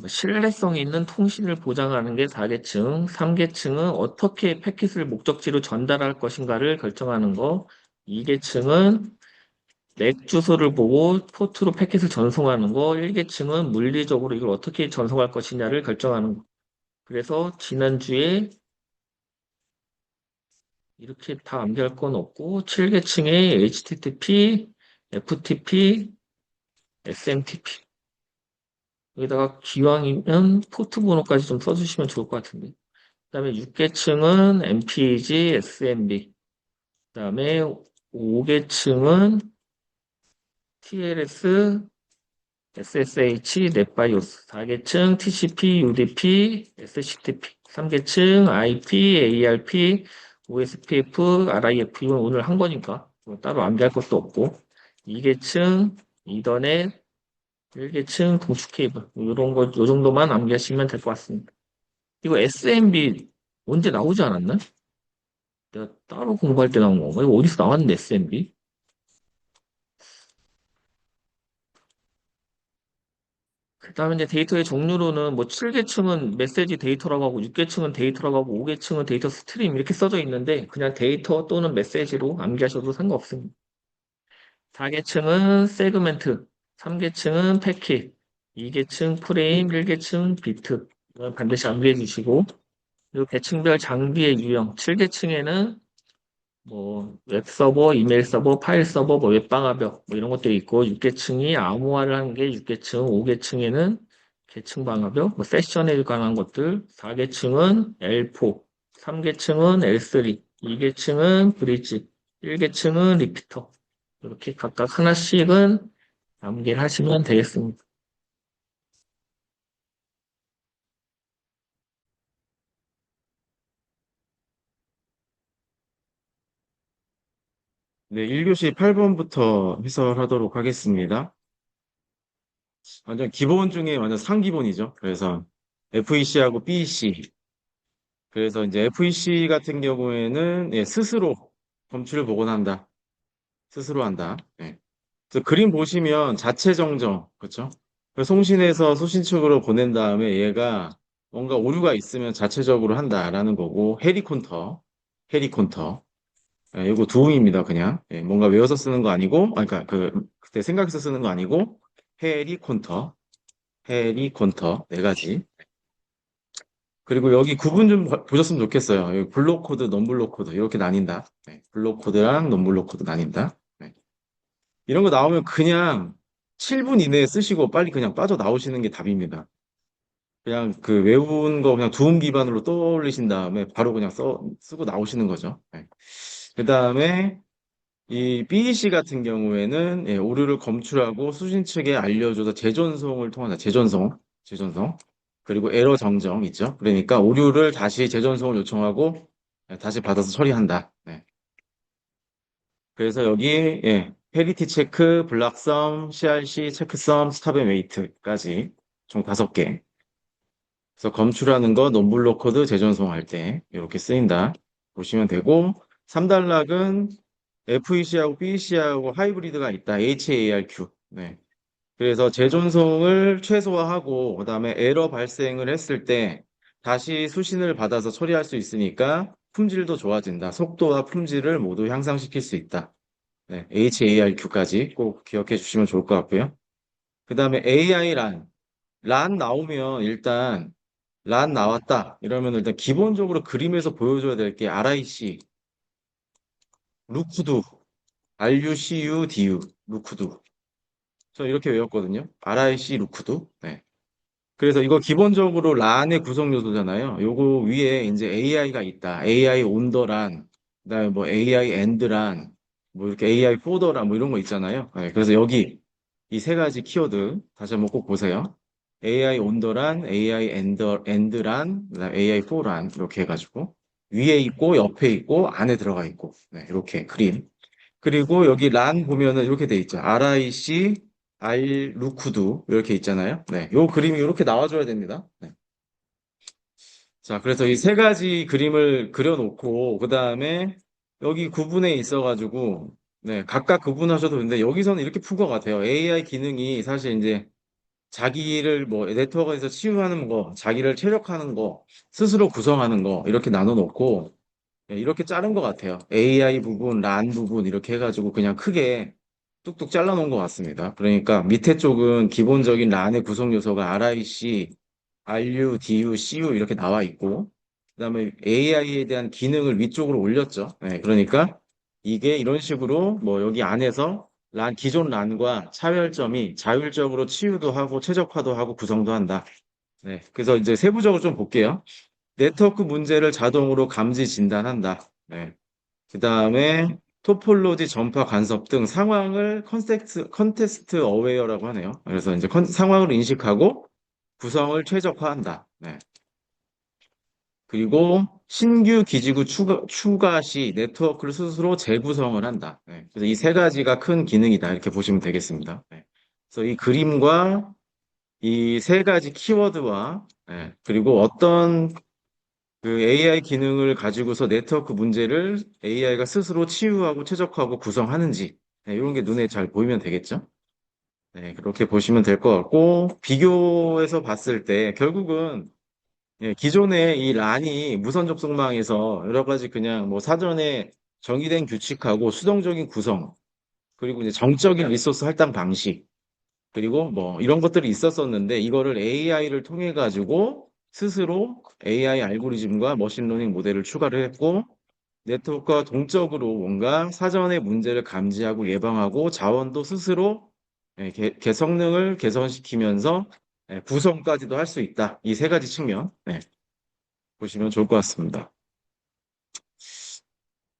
신뢰성 있는 통신을 보장하는 게 4계층, 3계층은 어떻게 패킷을 목적지로 전달할 것인가를 결정하는 거, 2계층은 맥 주소를 보고 포트로 패킷을 전송하는 거, 1계층은 물리적으로 이걸 어떻게 전송할 것이냐를 결정하는 거. 그래서 지난주에 이렇게 다 암기할 건 없고 7계층에 HTTP, FTP, SMTP 여기다가 기왕이면 포트 번호까지 좀 써주시면 좋을 것 같은데 그다음에 6계층은 MPG, SMB. 그다음에 5계층은 TLS, SSH, 넷바이오스. 4계층 TCP, UDP, SCTP. 3계층 IP, ARP, OSPF, RIF. 이건 오늘 한 거니까 뭐 따로 암기할 것도 없고. 2계층 이더넷, 1계층 공축 케이블. 이런 거, 요 정도만 암기하시면 될 것 같습니다. 이거 SMB 언제 나오지 않았나? 내가 따로 공부할 때 나온 건가? 이거 어디서 나왔는데, SMB? 그 다음에 이제 데이터의 종류로는 뭐 7계층은 메시지 데이터라고 하고 6계층은 데이터라고 하고 5계층은 데이터 스트림 이렇게 써져 있는데 그냥 데이터 또는 메시지로 암기하셔도 상관없습니다. 4계층은 세그멘트, 3계층은 패킷, 2계층 프레임, 1계층 비트. 이걸 반드시 암기해 주시고 그리고 계층별 장비의 유형 7계층에는 뭐 웹서버, 이메일 서버, 파일 서버, 뭐 웹방화벽 뭐 이런 것들이 있고 6계층이 암호화를 한 게 6계층, 5계층에는 계층 방화벽, 뭐 세션에 관한 것들, 4계층은 L4, 3계층은 L3, 2계층은 브리지, 1계층은 리피터. 이렇게 각각 하나씩은 암기를 하시면 되겠습니다. 네, 1교시 8번부터 해설하도록 하겠습니다. 완전 기본 중에 완전 상기본이죠. 그래서 FEC하고 BEC. 그래서 이제 FEC 같은 경우에는 스스로 검출을 복원한다. 스스로 한다. 예. 그래서 그림 보시면 자체 정정, 그렇죠? 송신해서 수신축으로 보낸 다음에 얘가 뭔가 오류가 있으면 자체적으로 한다라는 거고 해리콘터. 이거 도움입니다, 그냥. 뭔가 외워서 쓰는 거 아니고, 그러니까 그때 생각해서 쓰는 거 아니고, 해리 콘터, 네 가지. 그리고 여기 구분 좀 보셨으면 좋겠어요. 여기 블록 코드, non 블록 코드, 이렇게 나뉜다. 블록 코드랑 non 블록 코드 나뉜다. 이런 거 나오면 그냥 7분 이내에 쓰시고 빨리 그냥 빠져나오시는 게 답입니다. 그냥 그 외운 거 그냥 두음 기반으로 떠올리신 다음에 바로 그냥 쓰고 나오시는 거죠. 그 다음에 이 BEC 같은 경우에는 오류를 검출하고 수신 측에 알려줘서 재전송을 통한다. 재전송. 그리고 에러 정정 있죠. 그러니까 오류를 다시 재전송을 요청하고 다시 받아서 처리한다. 네. 그래서 여기 페리티 체크, 블락섬, CRC, 체크섬, 스탑 앤 웨이트까지 총 5개. 그래서 검출하는 거 논블록 코드 재전송할 때 이렇게 쓰인다. 보시면 되고 3단락은 FEC하고 BEC하고 하이브리드가 있다. HARQ. 네. 그래서 재존송을 최소화하고 그다음에 에러 발생을 했을 때 다시 수신을 받아서 처리할 수 있으니까 품질도 좋아진다. 속도와 품질을 모두 향상시킬 수 있다. 네. HARQ까지 꼭 기억해 주시면 좋을 것 같고요. 그다음에 AI 란 나오면 일단 란 나왔다. 이러면 일단 기본적으로 그림에서 보여줘야 될 게 RIC, 루크두, RUCU, DU, 루크두. 저 이렇게 외웠거든요. RIC 루크도. 네. 그래서 이거 기본적으로 란의 구성 요소잖아요. 요거 위에 이제 AI가 있다. AI 온더 란, 그다음에 뭐 AI 엔드 란, 뭐 이렇게 AI 포더 란, 뭐 이런 거 있잖아요. 네. 그래서 여기 이 3가지 키워드 다시 한번 꼭 보세요. AI 온더 란, AI 엔드 란, 그다음에 AI 포 란 이렇게 해가지고 위에 있고 옆에 있고 안에 들어가 있고 네, 이렇게 그림. 그리고 여기 란 보면은 이렇게 돼 있죠. RIC, R 루크두 이렇게 있잖아요. 네, 요 그림이 이렇게 나와줘야 됩니다. 네. 자, 그래서 이 3가지 그림을 그려놓고 그 다음에 여기 구분에 있어가지고 네, 각각 구분하셔도 되는데 여기서는 이렇게 푼 것 같아요. AI 기능이 사실 이제 자기를 뭐 네트워크에서 치유하는 거, 자기를 체력하는 거, 스스로 구성하는 거 이렇게 나눠놓고 이렇게 자른 것 같아요. AI 부분, 란 부분 이렇게 해가지고 그냥 크게 뚝뚝 잘라놓은 것 같습니다. 그러니까 밑에 쪽은 기본적인 란의 구성 요소가 RIC, RU, DU, CU 이렇게 나와 있고 그다음에 AI에 대한 기능을 위쪽으로 올렸죠. 그러니까 이게 이런 식으로 뭐 여기 안에서 기존 란과 차별점이 자율적으로 치유도 하고 최적화도 하고 구성도 한다. 그래서 이제 세부적으로 좀 볼게요. 네트워크 문제를 자동으로 감지 진단한다. 네. 그 다음에 토폴로지, 전파, 간섭 등 상황을 컨테스트 어웨어라고 하네요. 그래서 이제 상황을 인식하고 구성을 최적화한다. 네. 그리고 신규 기지구 추가 시 네트워크를 스스로 재구성을 한다. 네. 그래서 이 세 가지가 큰 기능이다. 이렇게 보시면 되겠습니다. 네. 그래서 이 그림과 이 세 가지 키워드와 네. 그리고 어떤 그 AI 기능을 가지고서 네트워크 문제를 AI가 스스로 치유하고 최적화하고 구성하는지 네, 이런 게 눈에 잘 보이면 되겠죠? 네, 그렇게 보시면 될 것 같고 비교해서 봤을 때 결국은 예, 기존의 이 란이 무선 접속망에서 여러 가지 그냥 뭐 사전에 정의된 규칙하고 수동적인 구성 그리고 이제 정적인 리소스 할당 방식 그리고 뭐 이런 것들이 있었었는데 이거를 AI를 통해 가지고 스스로 AI 알고리즘과 머신러닝 모델을 추가를 했고 네트워크와 동적으로 뭔가 사전의 문제를 감지하고 예방하고 자원도 스스로 성능을 개선시키면서 구성까지도 할 수 있다. 이 세 가지 측면 보시면 좋을 것 같습니다.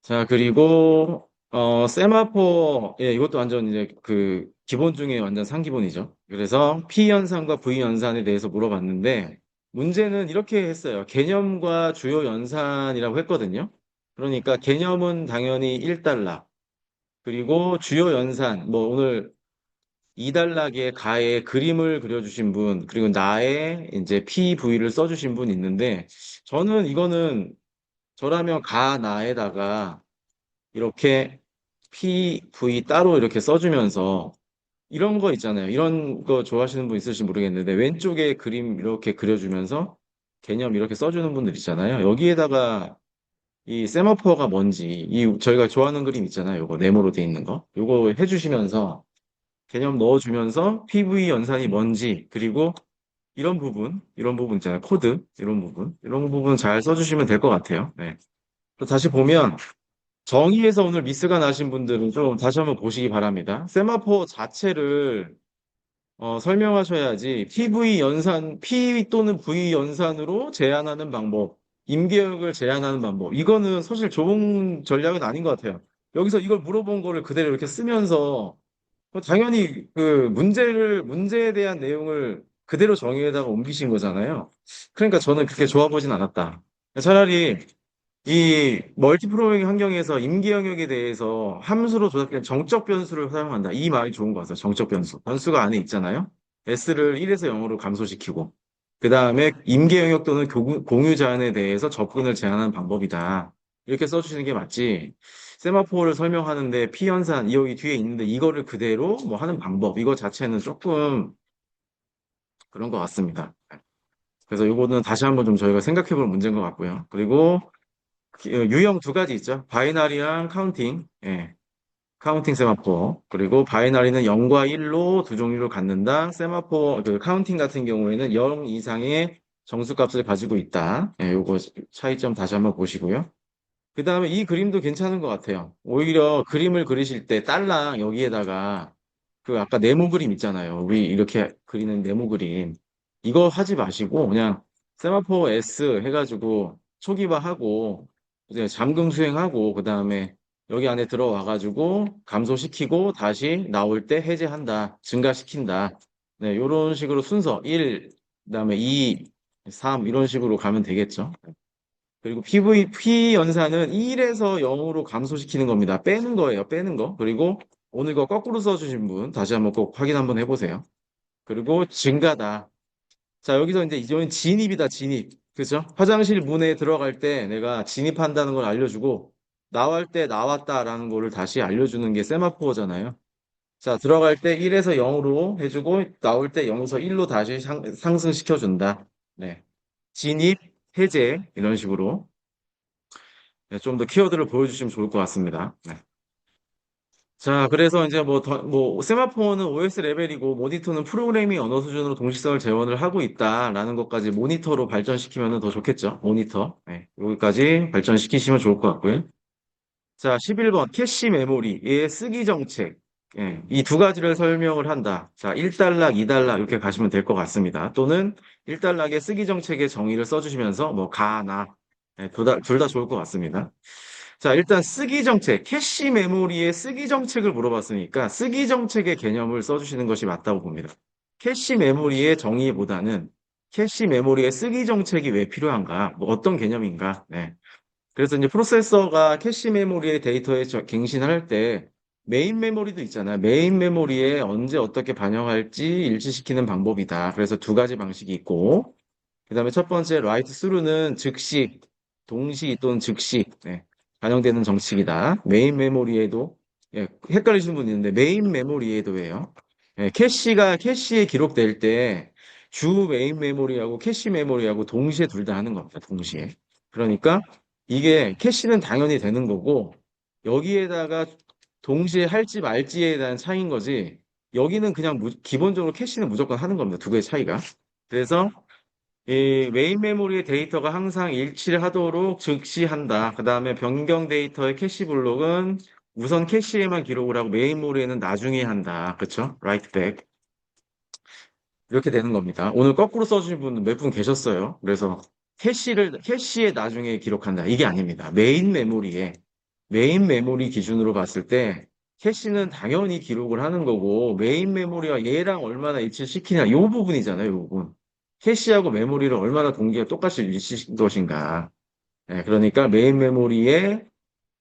자, 그리고 세마포 이것도 완전 이제 그 기본 중에 완전 상기본이죠. 그래서 P 연산과 V 연산에 대해서 물어봤는데 문제는 이렇게 했어요. 개념과 주요 연산이라고 했거든요. 그러니까 개념은 당연히 1달러. 그리고 주요 연산 뭐 오늘 2달러의 가에 그림을 그려주신 분, 그리고 나의 이제 PV를 써주신 분 있는데 저는 이거는 저라면 가 나에다가 이렇게 PV 따로 이렇게 써주면서 이런 거 있잖아요. 이런 거 좋아하시는 분 있을지 모르겠는데 왼쪽에 그림 이렇게 그려주면서 개념 이렇게 써주는 분들 있잖아요. 여기에다가 이 세마포어가 뭔지 이 저희가 좋아하는 그림 있잖아요. 요거 네모로 돼 있는 거. 요거 해주시면서 개념 넣어주면서 PV 연산이 뭔지 그리고 이런 부분 있잖아요. 코드 이런 부분 잘 써주시면 될 것 같아요. 네. 또 다시 보면 정의에서 오늘 미스가 나신 분들은 좀 다시 한번 보시기 바랍니다. 세마포 자체를 설명하셔야지 PV 연산, P 또는 V 연산으로 제한하는 방법, 임계역을 제한하는 방법. 이거는 사실 좋은 전략은 아닌 것 같아요. 여기서 이걸 물어본 거를 그대로 이렇게 쓰면서 당연히 그 문제에 대한 내용을 그대로 정의에다가 옮기신 거잖아요. 그러니까 저는 그렇게 좋아 보진 않았다. 차라리 이 멀티 프로그래밍 환경에서 임기 영역에 대해서 함수로 조작된 정적 변수를 사용한다. 이 말이 좋은 것 같아요. 정적 변수. 변수가 안에 있잖아요. S를 1에서 0으로 감소시키고, 그 다음에 임계 영역 또는 공유 자연에 대해서 접근을 제한하는 방법이다. 이렇게 써주시는 게 맞지. 세마포를 설명하는데 P연산, 이 여기 뒤에 있는데 이거를 그대로 뭐 하는 방법, 이거 자체는 조금 그런 것 같습니다. 그래서 이거는 다시 한번 좀 저희가 생각해 볼 문제인 것 같고요. 그리고 유형 두 가지 있죠. 바이너리랑 카운팅. 예. 카운팅 세마포. 그리고 바이너리는 0과 1로 두 종류를 갖는다. 세마포, 그 카운팅 같은 경우에는 0 이상의 정수값을 가지고 있다. 예, 요거 차이점 다시 한번 보시고요. 그 다음에 이 그림도 괜찮은 것 같아요. 오히려 그림을 그리실 때 딸랑 여기에다가 그 아까 네모 그림 있잖아요. 우리 이렇게 그리는 네모 그림. 이거 하지 마시고 그냥 세마포 S 해가지고 초기화하고 이제 잠금 수행하고 그 다음에 여기 안에 들어와가지고 감소시키고 다시 나올 때 해제한다. 증가시킨다. 네, 이런 식으로 순서 1, 그다음에 2, 3 이런 식으로 가면 되겠죠. 그리고 P 연산은 1에서 0으로 감소시키는 겁니다. 빼는 거예요. 빼는 거. 그리고 오늘 이거 거꾸로 써주신 분 다시 한번 꼭 확인 한번 해보세요. 그리고 증가다. 자, 여기서 이제 이제는 진입이다. 진입. 그죠? 화장실 문에 들어갈 때 내가 진입한다는 걸 알려주고 나올 때 나왔다라는 거를 다시 알려주는 게 세마포어잖아요. 자, 들어갈 때 1에서 0으로 해주고 나올 때 0에서 1로 다시 상승시켜준다. 네. 진입, 해제 이런 식으로. 네, 좀 더 키워드를 보여주시면 좋을 것 같습니다. 네. 자, 그래서 이제 세마포는 OS 레벨이고, 모니터는 프로그래밍 언어 수준으로 동식성을 재원을 하고 있다라는 것까지 모니터로 발전시키면 더 좋겠죠. 모니터. 네, 여기까지 발전시키시면 좋을 것 같고요. 자, 11번, 캐시 메모리의 쓰기 정책. 예, 이 두 가지를 설명을 한다. 자, 1단락, 2단락 이렇게 가시면 될 것 같습니다. 또는 1단락의 쓰기 정책의 정의를 써주시면서 뭐 가, 나, 예, 둘 다 좋을 것 같습니다. 자, 일단 쓰기 정책, 캐시 메모리의 쓰기 정책을 물어봤으니까 쓰기 정책의 개념을 써주시는 것이 맞다고 봅니다. 캐시 메모리의 정의보다는 캐시 메모리의 쓰기 정책이 왜 필요한가? 뭐 어떤 개념인가? 네. 그래서 이제 프로세서가 캐시 메모리의 데이터에 갱신을 할 때 메인 메모리도 있잖아요. 메인 메모리에 언제 어떻게 반영할지 일치시키는 방법이다. 그래서 두 가지 방식이 있고, 그다음에 첫 번째 라이트 스루는 즉시, 동시 또는 즉시 네, 반영되는 정책이다. 메인 메모리에도 예, 헷갈리시는 분 있는데 메인 메모리에도예요. 예, 캐시에 기록될 때 주 메인 메모리하고 캐시 메모리하고 동시에 둘 다 하는 겁니다. 동시에. 그러니까 이게 캐시는 당연히 되는 거고 여기에다가 동시에 할지 말지에 대한 차이인 거지. 여기는 그냥 기본적으로 캐시는 무조건 하는 겁니다. 두 개의 차이가. 그래서 이 메인 메모리의 데이터가 항상 일치를 하도록 즉시한다. 그 다음에 변경 데이터의 캐시 블록은 우선 캐시에만 기록을 하고 메인 메모리에는 나중에 한다. 그쵸? Write back. 이렇게 되는 겁니다. 오늘 거꾸로 써주신 분 몇 분 계셨어요. 그래서 캐시에 나중에 기록한다. 이게 아닙니다. 메인 메모리 기준으로 봤을 때 캐시는 당연히 기록을 하는 거고 메인 메모리와 얘랑 얼마나 일치시키냐. 이 부분이잖아요. 이 부분. 캐시하고 메모리를 얼마나 동기가 똑같이 일치시킬 것인가. 네, 그러니까 메인 메모리에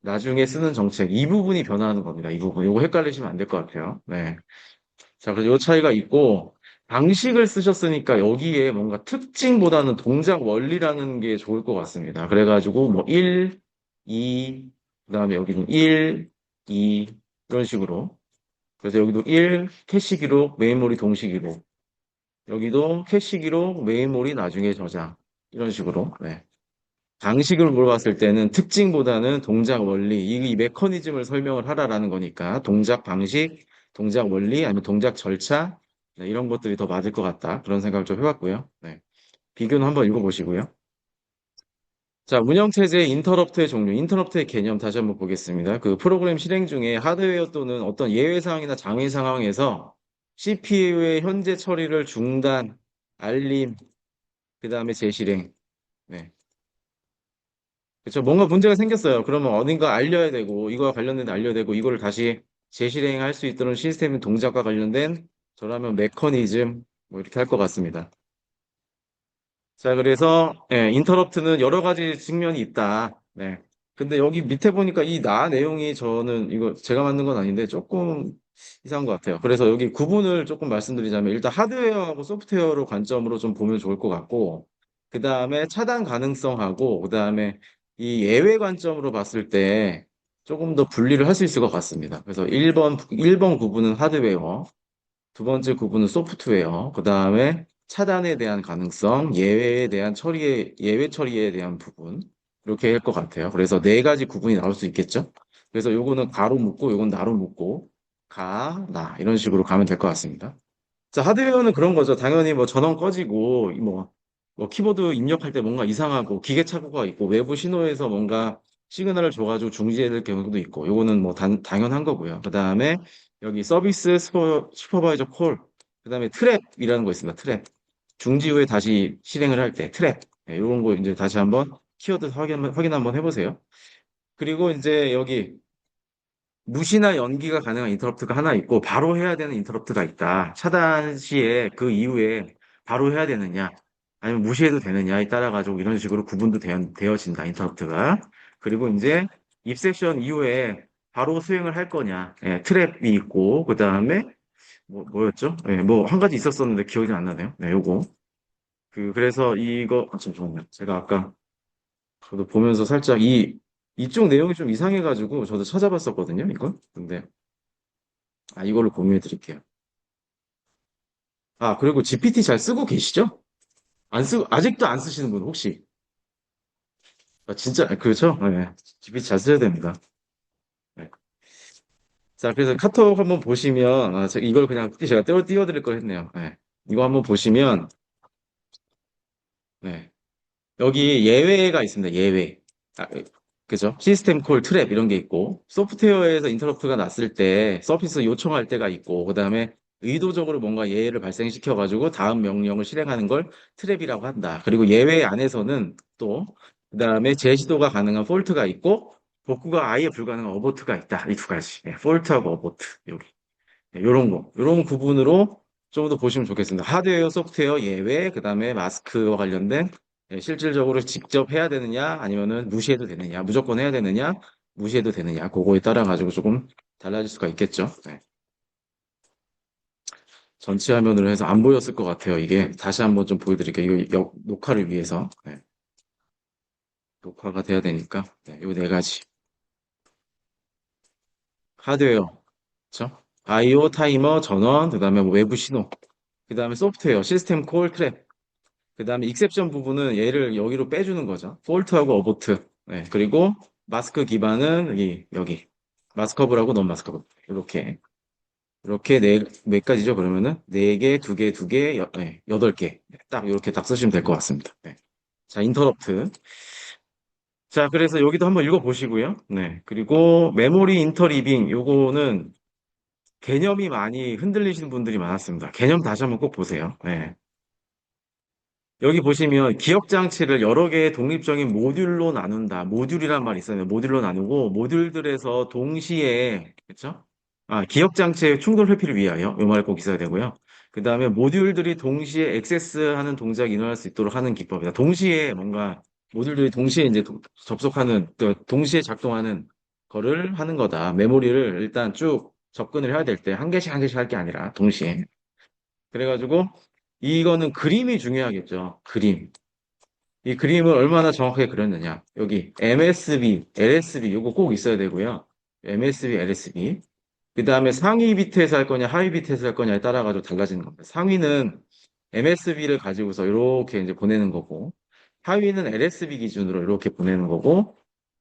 나중에 쓰는 정책 이 부분이 변화하는 겁니다. 이 부분. 이거 헷갈리시면 안 될 것 같아요. 네. 자, 그래서 이 차이가 있고, 방식을 쓰셨으니까 여기에 뭔가 특징보다는 동작 원리라는 게 좋을 것 같습니다. 그래가지고 뭐 1, 2, 그다음에 여기는 1, 2 이런 식으로. 그래서 여기도 1, 캐시 기록, 메인몰이 동시 기록. 여기도 캐시 기록, 메인몰이 나중에 저장. 이런 식으로. 네. 방식을 물어봤을 때는 특징보다는 동작 원리, 이 메커니즘을 설명을 하라라는 거니까 동작 방식, 동작 원리, 아니면 동작 절차, 네, 이런 것들이 더 맞을 것 같다. 그런 생각을 좀 해봤고요. 네. 비교는 한번 읽어보시고요. 자, 운영체제의 인터럽트의 종류, 인터럽트의 개념 다시 한번 보겠습니다. 그 프로그램 실행 중에 하드웨어 또는 어떤 예외 상황이나 장애 상황에서 CPU의 현재 처리를 중단, 알림, 그 다음에 재실행. 네. 그렇죠. 뭔가 문제가 생겼어요. 그러면 어딘가 알려야 되고, 이거와 관련된 알려야 되고, 이거를 다시 재실행할 수 있도록 시스템 동작과 관련된 저라면 메커니즘, 뭐 이렇게 할 것 같습니다. 자, 그래서, 예, 인터럽트는 여러 가지 측면이 있다. 네. 근데 여기 밑에 보니까 이 나 내용이 저는 이거 제가 만든 건 아닌데 조금 이상한 것 같아요. 그래서 여기 구분을 조금 말씀드리자면 일단 하드웨어하고 소프트웨어로 관점으로 좀 보면 좋을 것 같고, 그 다음에 차단 가능성하고, 그 다음에 이 예외 관점으로 봤을 때 조금 더 분리를 할 수 있을 것 같습니다. 그래서 1번 구분은 하드웨어, 두 번째 구분은 소프트웨어, 그 다음에 차단에 대한 가능성, 예외 처리에 대한 부분, 이렇게 할 것 같아요. 그래서 네 가지 구분이 나올 수 있겠죠? 그래서 요거는 가로 묶고, 요건 나로 묶고, 가, 나, 이런 식으로 가면 될 것 같습니다. 자, 하드웨어는 그런 거죠. 당연히 뭐 전원 꺼지고, 뭐 키보드 입력할 때 뭔가 이상하고, 기계 착오가 있고, 외부 신호에서 뭔가 시그널을 줘가지고 중지해야 될 경우도 있고, 요거는 뭐 당연한 거고요. 그 다음에 여기 서비스 슈퍼바이저 콜, 그 다음에 트랩이라는 거 있습니다. 트랩. 중지 후에 다시 실행을 할 때 트랩. 네, 요런 거 이제 다시 한번 키워드 확인 한번 해보세요. 그리고 이제 여기 무시나 연기가 가능한 인터럽트가 하나 있고 바로 해야 되는 인터럽트가 있다. 차단 시에 그 이후에 바로 해야 되느냐 아니면 무시해도 되느냐에 따라 가지고 이런 식으로 구분도 되어진다. 인터럽트가. 그리고 이제 입섹션 이후에 바로 수행을 할 거냐. 예, 트랩이 있고 그다음에 뭐였죠? 예, 뭐 한 가지 있었었는데 기억이 안 나네요. 네, 요거. 그래서 이거 잠시만요. 제가 아까 저도 보면서 살짝 이쪽 내용이 좀 이상해가지고 저도 찾아봤었거든요, 이거. 근데 이걸로 공유해 드릴게요. 그리고 GPT 잘 쓰고 계시죠? 아직도 안 쓰시는 분 혹시? 진짜, 그렇죠? 네. GPT 잘 써야 됩니다. 네. 자, 그래서 카톡 한번 보시면, 이걸 그냥 제가 띄워드릴 걸 했네요. 네. 이거 한번 보시면, 네. 여기 예외가 있습니다, 예외. 그죠? 시스템 콜 트랩 이런 게 있고, 소프트웨어에서 인터럽트가 났을 때 서비스 요청할 때가 있고, 그 다음에 의도적으로 뭔가 예외를 발생시켜가지고 다음 명령을 실행하는 걸 트랩이라고 한다. 그리고 예외 안에서는 또, 그 다음에 제시도가 가능한 폴트가 있고, 복구가 아예 불가능한 어보트가 있다. 이 두 가지. 폴트하고 어보트. 여기. 요런 거. 요런 구분으로 좀 더 보시면 좋겠습니다. 하드웨어, 소프트웨어 예외, 그 다음에 마스크와 관련된 실질적으로 직접 해야 되느냐, 아니면은 무시해도 되느냐, 무조건 해야 되느냐, 무시해도 되느냐, 그거에 따라 가지고 조금 달라질 수가 있겠죠. 네. 전체 화면으로 해서 안 보였을 것 같아요. 이게 다시 한번 좀 보여드릴게요. 이거 녹화를 위해서. 네. 녹화가 돼야 되니까. 네. 요 네 가지. 하드웨어. 그렇죠? IO, 타이머, 전원, 그 다음에 뭐 외부 신호. 그 다음에 소프트웨어, 시스템 콜, 트랩. 그 다음에 익셉션 부분은 얘를 여기로 빼주는 거죠. 폴트하고 어보트. 네, 그리고 마스크 기반은 여기. 마스커브라고 non 마스커브. 이렇게. 이렇게 네 가지죠. 그러면은 네 개, 두 개, 두 개, 네, 여덟 개. 딱 이렇게 딱 쓰시면 될 것 같습니다. 네. 자, 인터럽트. 자, 그래서 여기도 한번 읽어보시고요. 네. 그리고 메모리 인터리빙. 요거는 개념이 많이 흔들리시는 분들이 많았습니다. 개념 다시 한번 꼭 보세요. 네. 여기 보시면 기억 장치를 여러 개의 독립적인 모듈로 나눈다. 모듈이란 말이 있어요. 모듈로 나누고 모듈들에서 동시에 그렇죠? 기억 장치의 충돌 회피를 위하여 이 말 꼭 있어야 되고요. 그 다음에 모듈들이 동시에 액세스하는 동작이 일어날 수 있도록 하는 기법이다. 동시에 뭔가 모듈들이 동시에 이제 접속하는 또 동시에 작동하는 거를 하는 거다. 메모리를 일단 쭉 접근을 해야 될 때 한 개씩 한 개씩 할 게 아니라 동시에. 그래가지고 이거는 그림이 중요하겠죠. 그림. 이 그림을 얼마나 정확하게 그렸느냐. 여기 MSB, LSB 이거 꼭 있어야 되고요. MSB, LSB. 그 다음에 상위 비트에서 할 거냐, 하위 비트에서 할 거냐에 따라 가지고 달라지는 겁니다. 상위는 MSB를 가지고서 이렇게 이제 보내는 거고, 하위는 LSB 기준으로 이렇게 보내는 거고,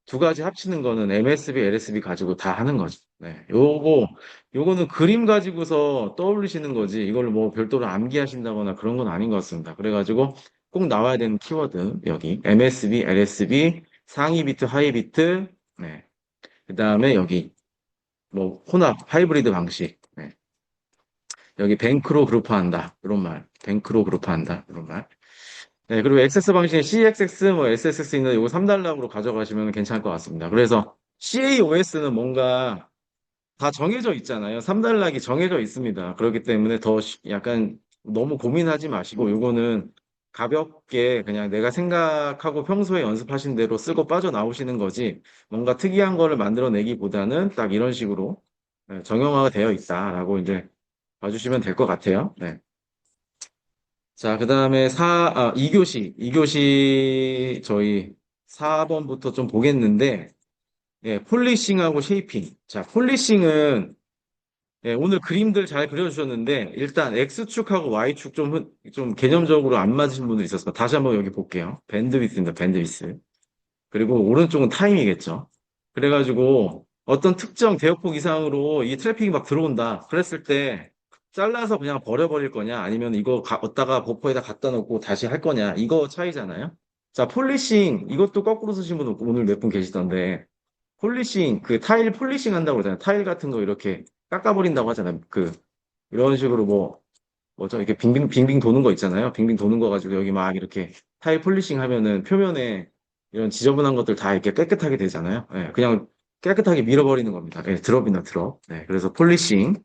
두 가지 합치는 거는 MSB, LSB 가지고 다 하는 거죠. 네. 요거는 그림 가지고서 떠올리시는 거지, 이걸 뭐 별도로 암기하신다거나 그런 건 아닌 것 같습니다. 그래가지고 꼭 나와야 되는 키워드, 여기, MSB, LSB, 상위 비트, 하위 비트, 네. 그 다음에 여기, 뭐, 혼합, 하이브리드 방식, 네. 여기 뱅크로 그룹화한다. 이런 말. 뱅크로 그룹화한다. 이런 말. 네, 그리고 액세스 방식에 CXX, 뭐 SSX 있는 이거 3단락으로 가져가시면 괜찮을 것 같습니다. 그래서 CAOS는 뭔가 다 정해져 있잖아요. 3단락이 정해져 있습니다. 그렇기 때문에 더 약간 너무 고민하지 마시고 이거는 가볍게 그냥 내가 생각하고 평소에 연습하신 대로 쓰고 빠져나오시는 거지 뭔가 특이한 거를 만들어내기보다는 딱 이런 식으로 정형화가 되어 있다라고 이제 봐주시면 될 것 같아요. 네. 자, 그 다음에 2교시 저희 4번부터 좀 보겠는데, 폴리싱하고 쉐이핑. 자, 폴리싱은 오늘 그림들 잘 그려주셨는데, 일단 X축하고 Y축 좀 개념적으로 안 맞으신 분들이 있었어요. 다시 한번 여기 볼게요. 밴드위스입니다, 밴드위스. 그리고 오른쪽은 타임이겠죠. 그래가지고 어떤 특정 대역폭 이상으로 이 트래픽이 막 들어온다. 그랬을 때 잘라서 그냥 버려버릴 거냐 아니면 이거 어디다가 버퍼에다 갖다 놓고 다시 할 거냐 이거 차이잖아요. 자, 폴리싱 이것도 거꾸로 쓰신 분 오늘 몇 분 계시던데 폴리싱 그 타일 폴리싱 한다고 그러잖아요. 타일 같은 거 이렇게 깎아버린다고 하잖아요. 이런 식으로 뭐죠? 이렇게 빙빙 빙빙 도는 거 있잖아요. 빙빙 도는 거 가지고 여기 막 이렇게 타일 폴리싱 하면은 표면에 이런 지저분한 것들 다 이렇게 깨끗하게 되잖아요. 그냥 깨끗하게 밀어버리는 겁니다. 드롭이나 드롭. 그래서 폴리싱,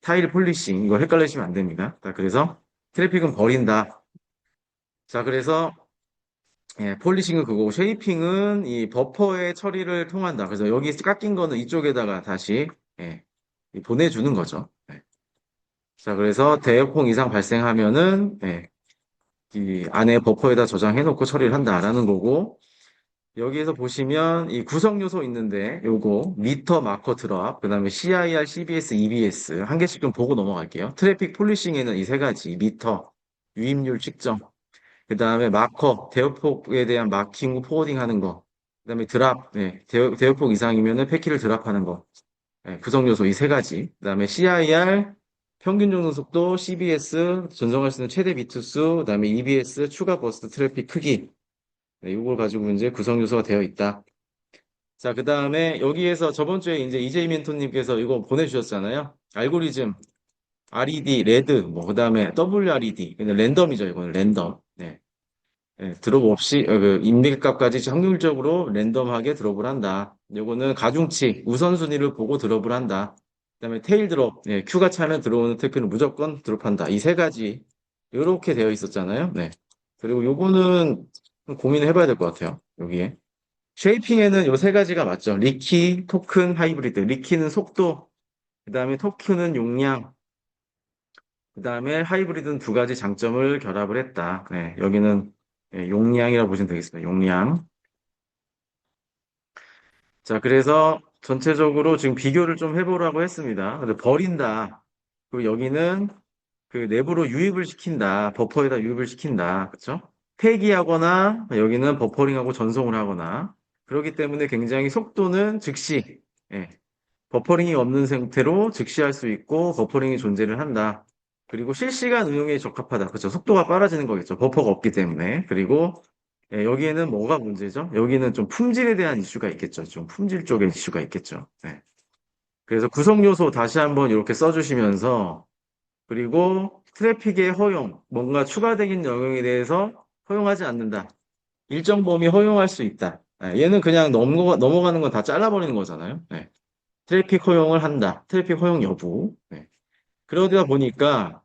타일 폴리싱 이거 헷갈리시면 안 됩니다. 자, 그래서 트래픽은 버린다. 자, 그래서 폴리싱은 그거고 쉐이핑은 이 버퍼의 처리를 통한다. 그래서 여기 깎인 거는 이쪽에다가 다시 보내주는 거죠. 자, 그래서 대역폭 이상 발생하면은 이 안에 버퍼에다 저장해 놓고 처리를 한다라는 거고 여기에서 보시면 이 구성 요소 있는데 요거 미터 마커 드랍 그다음에 CIR, CBS, EBS 한 개씩 좀 보고 넘어갈게요. 트래픽 폴리싱에는 이 세 가지 미터 유입률 측정 그다음에 마커 대역폭에 대한 마킹 후 포워딩 하는 거 그다음에 드랍 대역폭 이상이면은 패키를 드랍하는 거 구성 요소 이 세 가지. 그다음에 CIR 평균 종료 속도, CBS 전송할 수 있는 최대 비트 수, 그다음에 EBS 추가 버스트 트래픽 크기. 이걸 가지고 이제 구성 요소가 되어 있다. 자, 그 다음에 여기에서 저번 주에 이제 이재희 멘토님께서 이거 보내주셨잖아요. 알고리즘, RED, 레드, 뭐, 그 다음에 WRED. 근데 랜덤이죠, 이거는 랜덤. 네. 네, 드롭 없이, 그 인맥값까지 확률적으로 랜덤하게 드롭을 한다. 요거는 가중치, 우선순위를 보고 드롭을 한다. 그 다음에 테일 드롭, 네, 큐가 차면 들어오는 토큰을 무조건 드롭한다. 이 세 가지. 요렇게 되어 있었잖아요. 네. 그리고 요거는 좀 고민을 해봐야 될 것 같아요. 여기에. 쉐이핑에는 요 세 가지가 맞죠. 리키, 토큰, 하이브리드. 리키는 속도, 그 다음에 토큰은 용량, 그 다음에 하이브리드는 두 가지 장점을 결합을 했다. 네, 여기는 용량이라고 보시면 되겠습니다. 용량. 자, 그래서 전체적으로 지금 비교를 좀 해보라고 했습니다. 근데 버린다. 그리고 여기는 그 내부로 유입을 시킨다. 버퍼에다 유입을 시킨다. 그렇죠? 폐기하거나 여기는 버퍼링하고 전송을 하거나 그렇기 때문에 굉장히 속도는 즉시 예, 버퍼링이 없는 상태로 즉시할 수 있고 버퍼링이 존재를 한다. 그리고 실시간 응용에 적합하다. 그렇죠? 속도가 빨라지는 거겠죠. 버퍼가 없기 때문에. 그리고 여기에는 뭐가 문제죠? 여기는 좀 품질에 대한 이슈가 있겠죠. 좀 품질 쪽에 이슈가 있겠죠. 네. 그래서 구성 요소 다시 한번 이렇게 써주시면서 그리고 트래픽의 허용, 뭔가 추가적인 영역에 대해서 허용하지 않는다. 일정 범위 허용할 수 있다. 얘는 그냥 넘어가는 건 다 잘라버리는 거잖아요. 네. 트래픽 허용을 한다. 트래픽 허용 여부. 네. 그러다 보니까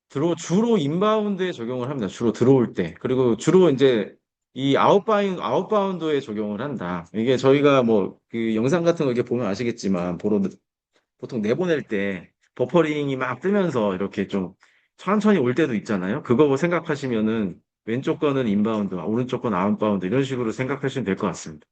주로 인바운드에 적용을 합니다. 주로 들어올 때. 그리고 주로 이제 이 아웃바운드에 적용을 한다. 이게 저희가 뭐 그 영상 같은 거 이렇게 보면 아시겠지만 보통 내보낼 때 버퍼링이 막 뜨면서 이렇게 좀 천천히 올 때도 있잖아요. 그거 생각하시면은 왼쪽 거는 인바운드, 오른쪽 건 아웃바운드 이런 식으로 생각하시면 될 것 같습니다.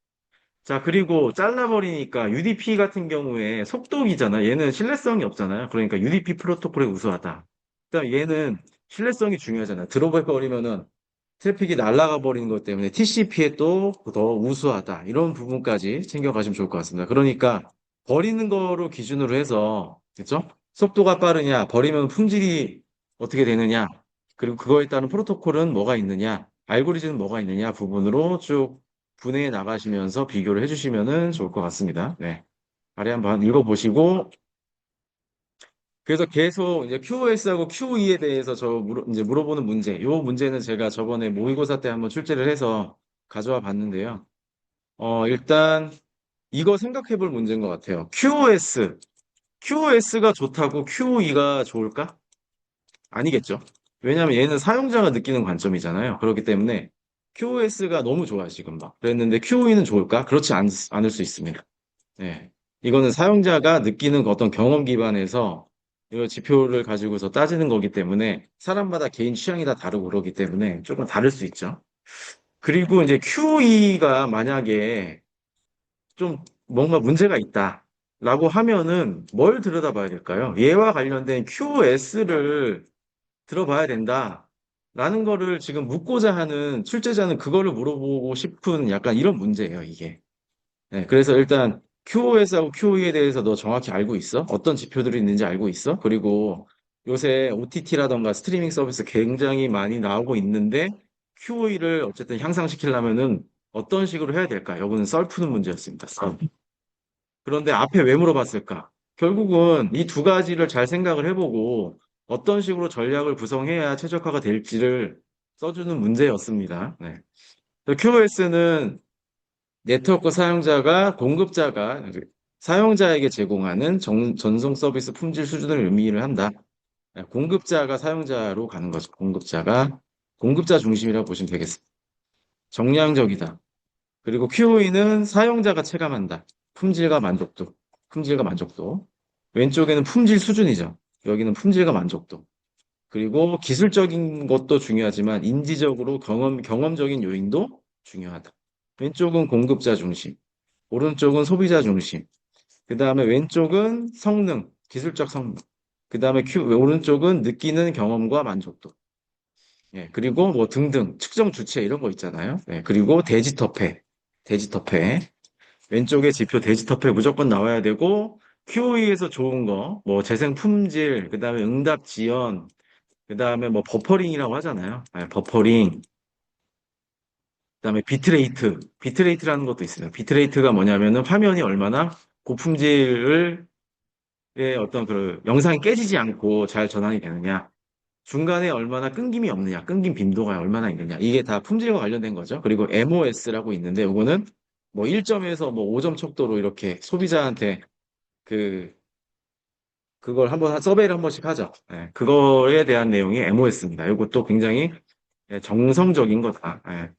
자, 그리고 잘라버리니까 UDP 같은 경우에 속도기잖아. 얘는 신뢰성이 없잖아요. 그러니까 UDP 프로토콜에 우수하다. 그다음 얘는 신뢰성이 중요하잖아. 들어버리면은 트래픽이 날아가 버리는 것 때문에 TCP에 또 더 우수하다. 이런 부분까지 챙겨가시면 좋을 것 같습니다. 그러니까 버리는 거로 기준으로 해서, 그죠? 속도가 빠르냐, 버리면 품질이 어떻게 되느냐, 그리고 그거에 따른 프로토콜은 뭐가 있느냐, 알고리즘은 뭐가 있느냐 부분으로 쭉 분해해 나가시면서 비교를 해주시면 좋을 것 같습니다. 네. 아래 한번 읽어보시고, 그래서 계속 이제 QoS하고 QE에 대해서 이제 물어보는 문제. 요 문제는 제가 저번에 모의고사 때 한번 출제를 해서 가져와 봤는데요. 일단 이거 생각해 볼 문제인 것 같아요. QoS. QoS가 좋다고 QE가 좋을까? 아니겠죠. 왜냐하면 얘는 사용자가 느끼는 관점이잖아요. 그렇기 때문에 QoS가 너무 좋아, 지금 막. 그랬는데 QE는 좋을까? 그렇지 않을 수 있습니다. 네. 이거는 사용자가 느끼는 어떤 경험 기반에서 이 지표를 가지고서 따지는 거기 때문에 사람마다 개인 취향이 다 다르고 그러기 때문에 조금 다를 수 있죠. 그리고 이제 QE가 만약에 좀 뭔가 문제가 있다라고 하면은 뭘 들여다봐야 될까요? 얘와 관련된 QS를 들어봐야 된다. 라는 거를 지금 묻고자 하는 출제자는 그거를 물어보고 싶은 약간 이런 문제예요, 이게. 네, 그래서 일단 QoS하고 QE에 대해서 너 정확히 알고 있어? 어떤 지표들이 있는지 알고 있어? 그리고 요새 OTT라던가 스트리밍 서비스 굉장히 많이 나오고 있는데 QoE를 어쨌든 향상시키려면은 어떤 식으로 해야 될까? 요거는 썰 푸는 문제였습니다. 썰. 그런데 앞에 왜 물어봤을까? 결국은 이 두 가지를 잘 생각을 해보고 어떤 식으로 전략을 구성해야 최적화가 될지를 써주는 문제였습니다. 네. QoS는 네트워크 사용자가 공급자가 사용자에게 제공하는 전송 서비스 품질 수준을 의미를 한다. 네, 공급자가 사용자로 가는 거죠. 공급자 중심이라고 보시면 되겠습니다. 정량적이다. 그리고 QoE는 사용자가 체감한다. 품질과 만족도. 품질과 만족도. 왼쪽에는 품질 수준이죠. 여기는 품질과 만족도. 그리고 기술적인 것도 중요하지만 인지적으로 경험적인 요인도 중요하다. 왼쪽은 공급자 중심, 오른쪽은 소비자 중심. 그 다음에 왼쪽은 성능, 기술적 성능. 그 다음에 오른쪽은 느끼는 경험과 만족도. 예, 그리고 뭐 등등 측정 주체 이런 거 있잖아요. 예, 그리고 대지터페. 왼쪽에 지표 대지터페 무조건 나와야 되고 QoE에서 좋은 거, 뭐 재생 품질, 그다음에 응답 지연, 그다음에 뭐 버퍼링이라고 하잖아요. 예, 버퍼링. 그다음에 비트레이트라는 것도 있어요. 비트레이트가 뭐냐면은 화면이 얼마나 고품질을 의 어떤 그 영상이 깨지지 않고 잘 전환이 되느냐. 중간에 얼마나 끊김이 없느냐, 끊김 빈도가 얼마나 있느냐. 이게 다 품질과 관련된 거죠. 그리고 MOS라고 있는데, 이거는 뭐 1점에서 뭐 5점 척도로 이렇게 소비자한테 그, 그걸 한번, 서베이를 한 번씩 하죠. 예, 그거에 대한 내용이 MOS입니다. 이것도 굉장히 예, 정성적인 거다. 예.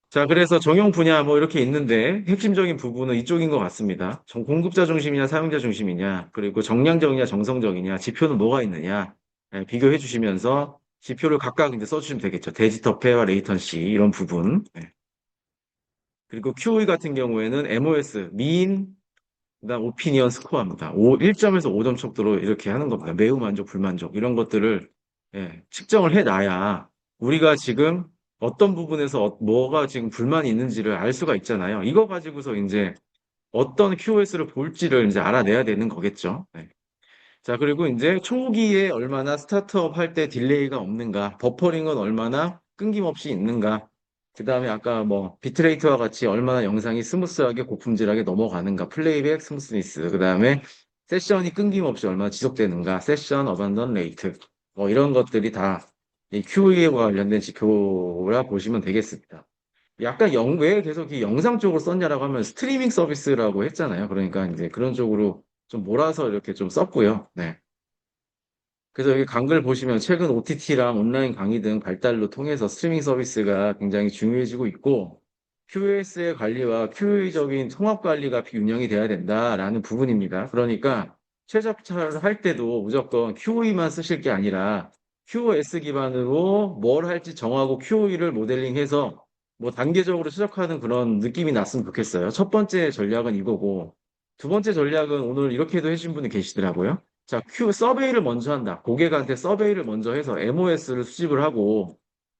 자, 그래서 정용 분야 뭐 이렇게 있는데, 핵심적인 부분은 이쪽인 것 같습니다. 공급자 중심이냐, 사용자 중심이냐, 그리고 정량적이냐, 정성적이냐, 지표는 뭐가 있느냐, 예, 비교해 주시면서 지표를 각각 이제 써주시면 되겠죠. 데이지터페와 레이턴시, 이런 부분. 예. 그리고 QE 같은 경우에는 MOS, 미인, 그다음 오피니언 스코어입니다. 1점에서 5점 척도로 이렇게 하는 겁니다. 매우 만족, 불만족, 이런 것들을 예, 측정을 해놔야 우리가 지금 어떤 부분에서 뭐가 지금 불만이 있는지를 알 수가 있잖아요. 이거 가지고서 이제 어떤 QoS를 볼지를 이제 알아내야 되는 거겠죠. 네. 자, 그리고 이제 초기에 얼마나 스타트업 할 때 딜레이가 없는가, 버퍼링은 얼마나 끊김없이 있는가, 그 다음에 아까 뭐 비트레이트와 같이 얼마나 영상이 스무스하게 고품질하게 넘어가는가, 플레이백 스무스니스, 그 다음에 세션이 끊김없이 얼마나 지속되는가, 세션 어반던 레이트, 뭐 이런 것들이 다 이 QE와 관련된 지표라 보시면 되겠습니다. 약간 왜 계속 이 영상 쪽으로 썼냐라고 하면 스트리밍 서비스라고 했잖아요. 그러니까 이제 그런 쪽으로 좀 몰아서 이렇게 좀 썼고요. 네. 그래서 여기 강글 보시면 최근 OTT랑 온라인 강의 등 발달로 통해서 스트리밍 서비스가 굉장히 중요해지고 있고 QoS의 관리와 QoE적인 통합 관리가 균형이 돼야 된다라는 부분입니다. 그러니까 최적화를 할 때도 무조건 QoE만 쓰실 게 아니라 QoS 기반으로 뭘 할지 정하고 QoE를 모델링해서 뭐 단계적으로 최적화하는 그런 느낌이 났으면 좋겠어요. 첫 번째 전략은 이거고 두 번째 전략은 오늘 이렇게도 해주신 분이 계시더라고요. 자, 서베이를 먼저 한다. 고객한테 서베이를 먼저 해서 MOS를 수집을 하고,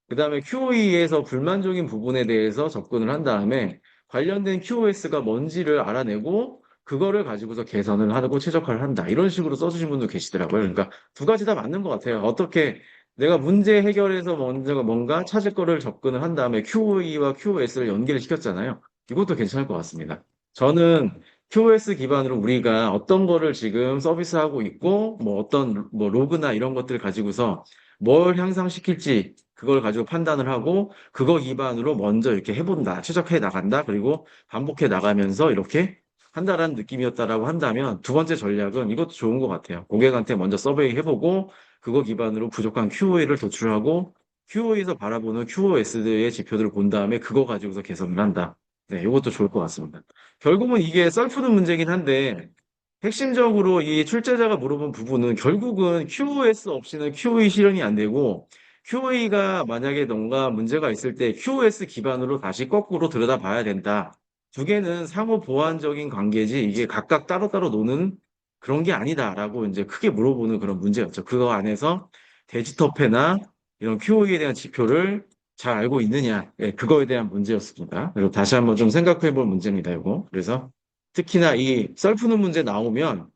그 다음에 QoE에서 불만족인 부분에 대해서 접근을 한 다음에 관련된 QoS가 뭔지를 알아내고, 그거를 가지고서 개선을 하고 최적화를 한다. 이런 식으로 써주신 분도 계시더라고요. 그러니까 두 가지 다 맞는 것 같아요. 어떻게 내가 문제 해결해서 먼저 뭔가 찾을 거를 접근을 한 다음에 QoE와 QoS를 연계를 시켰잖아요. 이것도 괜찮을 것 같습니다. 저는 QoS 기반으로 우리가 어떤 거를 지금 서비스하고 있고, 뭐 어떤 뭐 로그나 이런 것들을 가지고서 뭘 향상시킬지 그걸 가지고 판단을 하고, 그거 기반으로 먼저 이렇게 해본다, 최적화해 나간다, 그리고 반복해 나가면서 이렇게 한다라는 느낌이었다라고 한다면, 두 번째 전략은 이것도 좋은 것 같아요. 고객한테 먼저 서베이 해보고, 그거 기반으로 부족한 QoE를 도출하고, QoE에서 바라보는 QoS의 지표들을 본 다음에 그거 가지고서 개선을 한다. 네, 이것도 좋을 것 같습니다. 결국은 이게 썰푸는 문제긴 한데, 핵심적으로 이 출제자가 물어본 부분은 결국은 QoS 없이는 QoE 실현이 안 되고, QoE가 만약에 뭔가 문제가 있을 때 QoS 기반으로 다시 거꾸로 들여다봐야 된다. 두 개는 상호 보완적인 관계지, 이게 각각 따로따로 노는 그런 게 아니다라고 이제 크게 물어보는 그런 문제였죠. 그거 안에서 데지터페나 이런 QoE에 대한 지표를 잘 알고 있느냐, 예, 그거에 대한 문제였습니다. 그리고 다시 한번 좀 생각해 볼 문제입니다, 이거. 그래서 특히나 이 썰 푸는 문제 나오면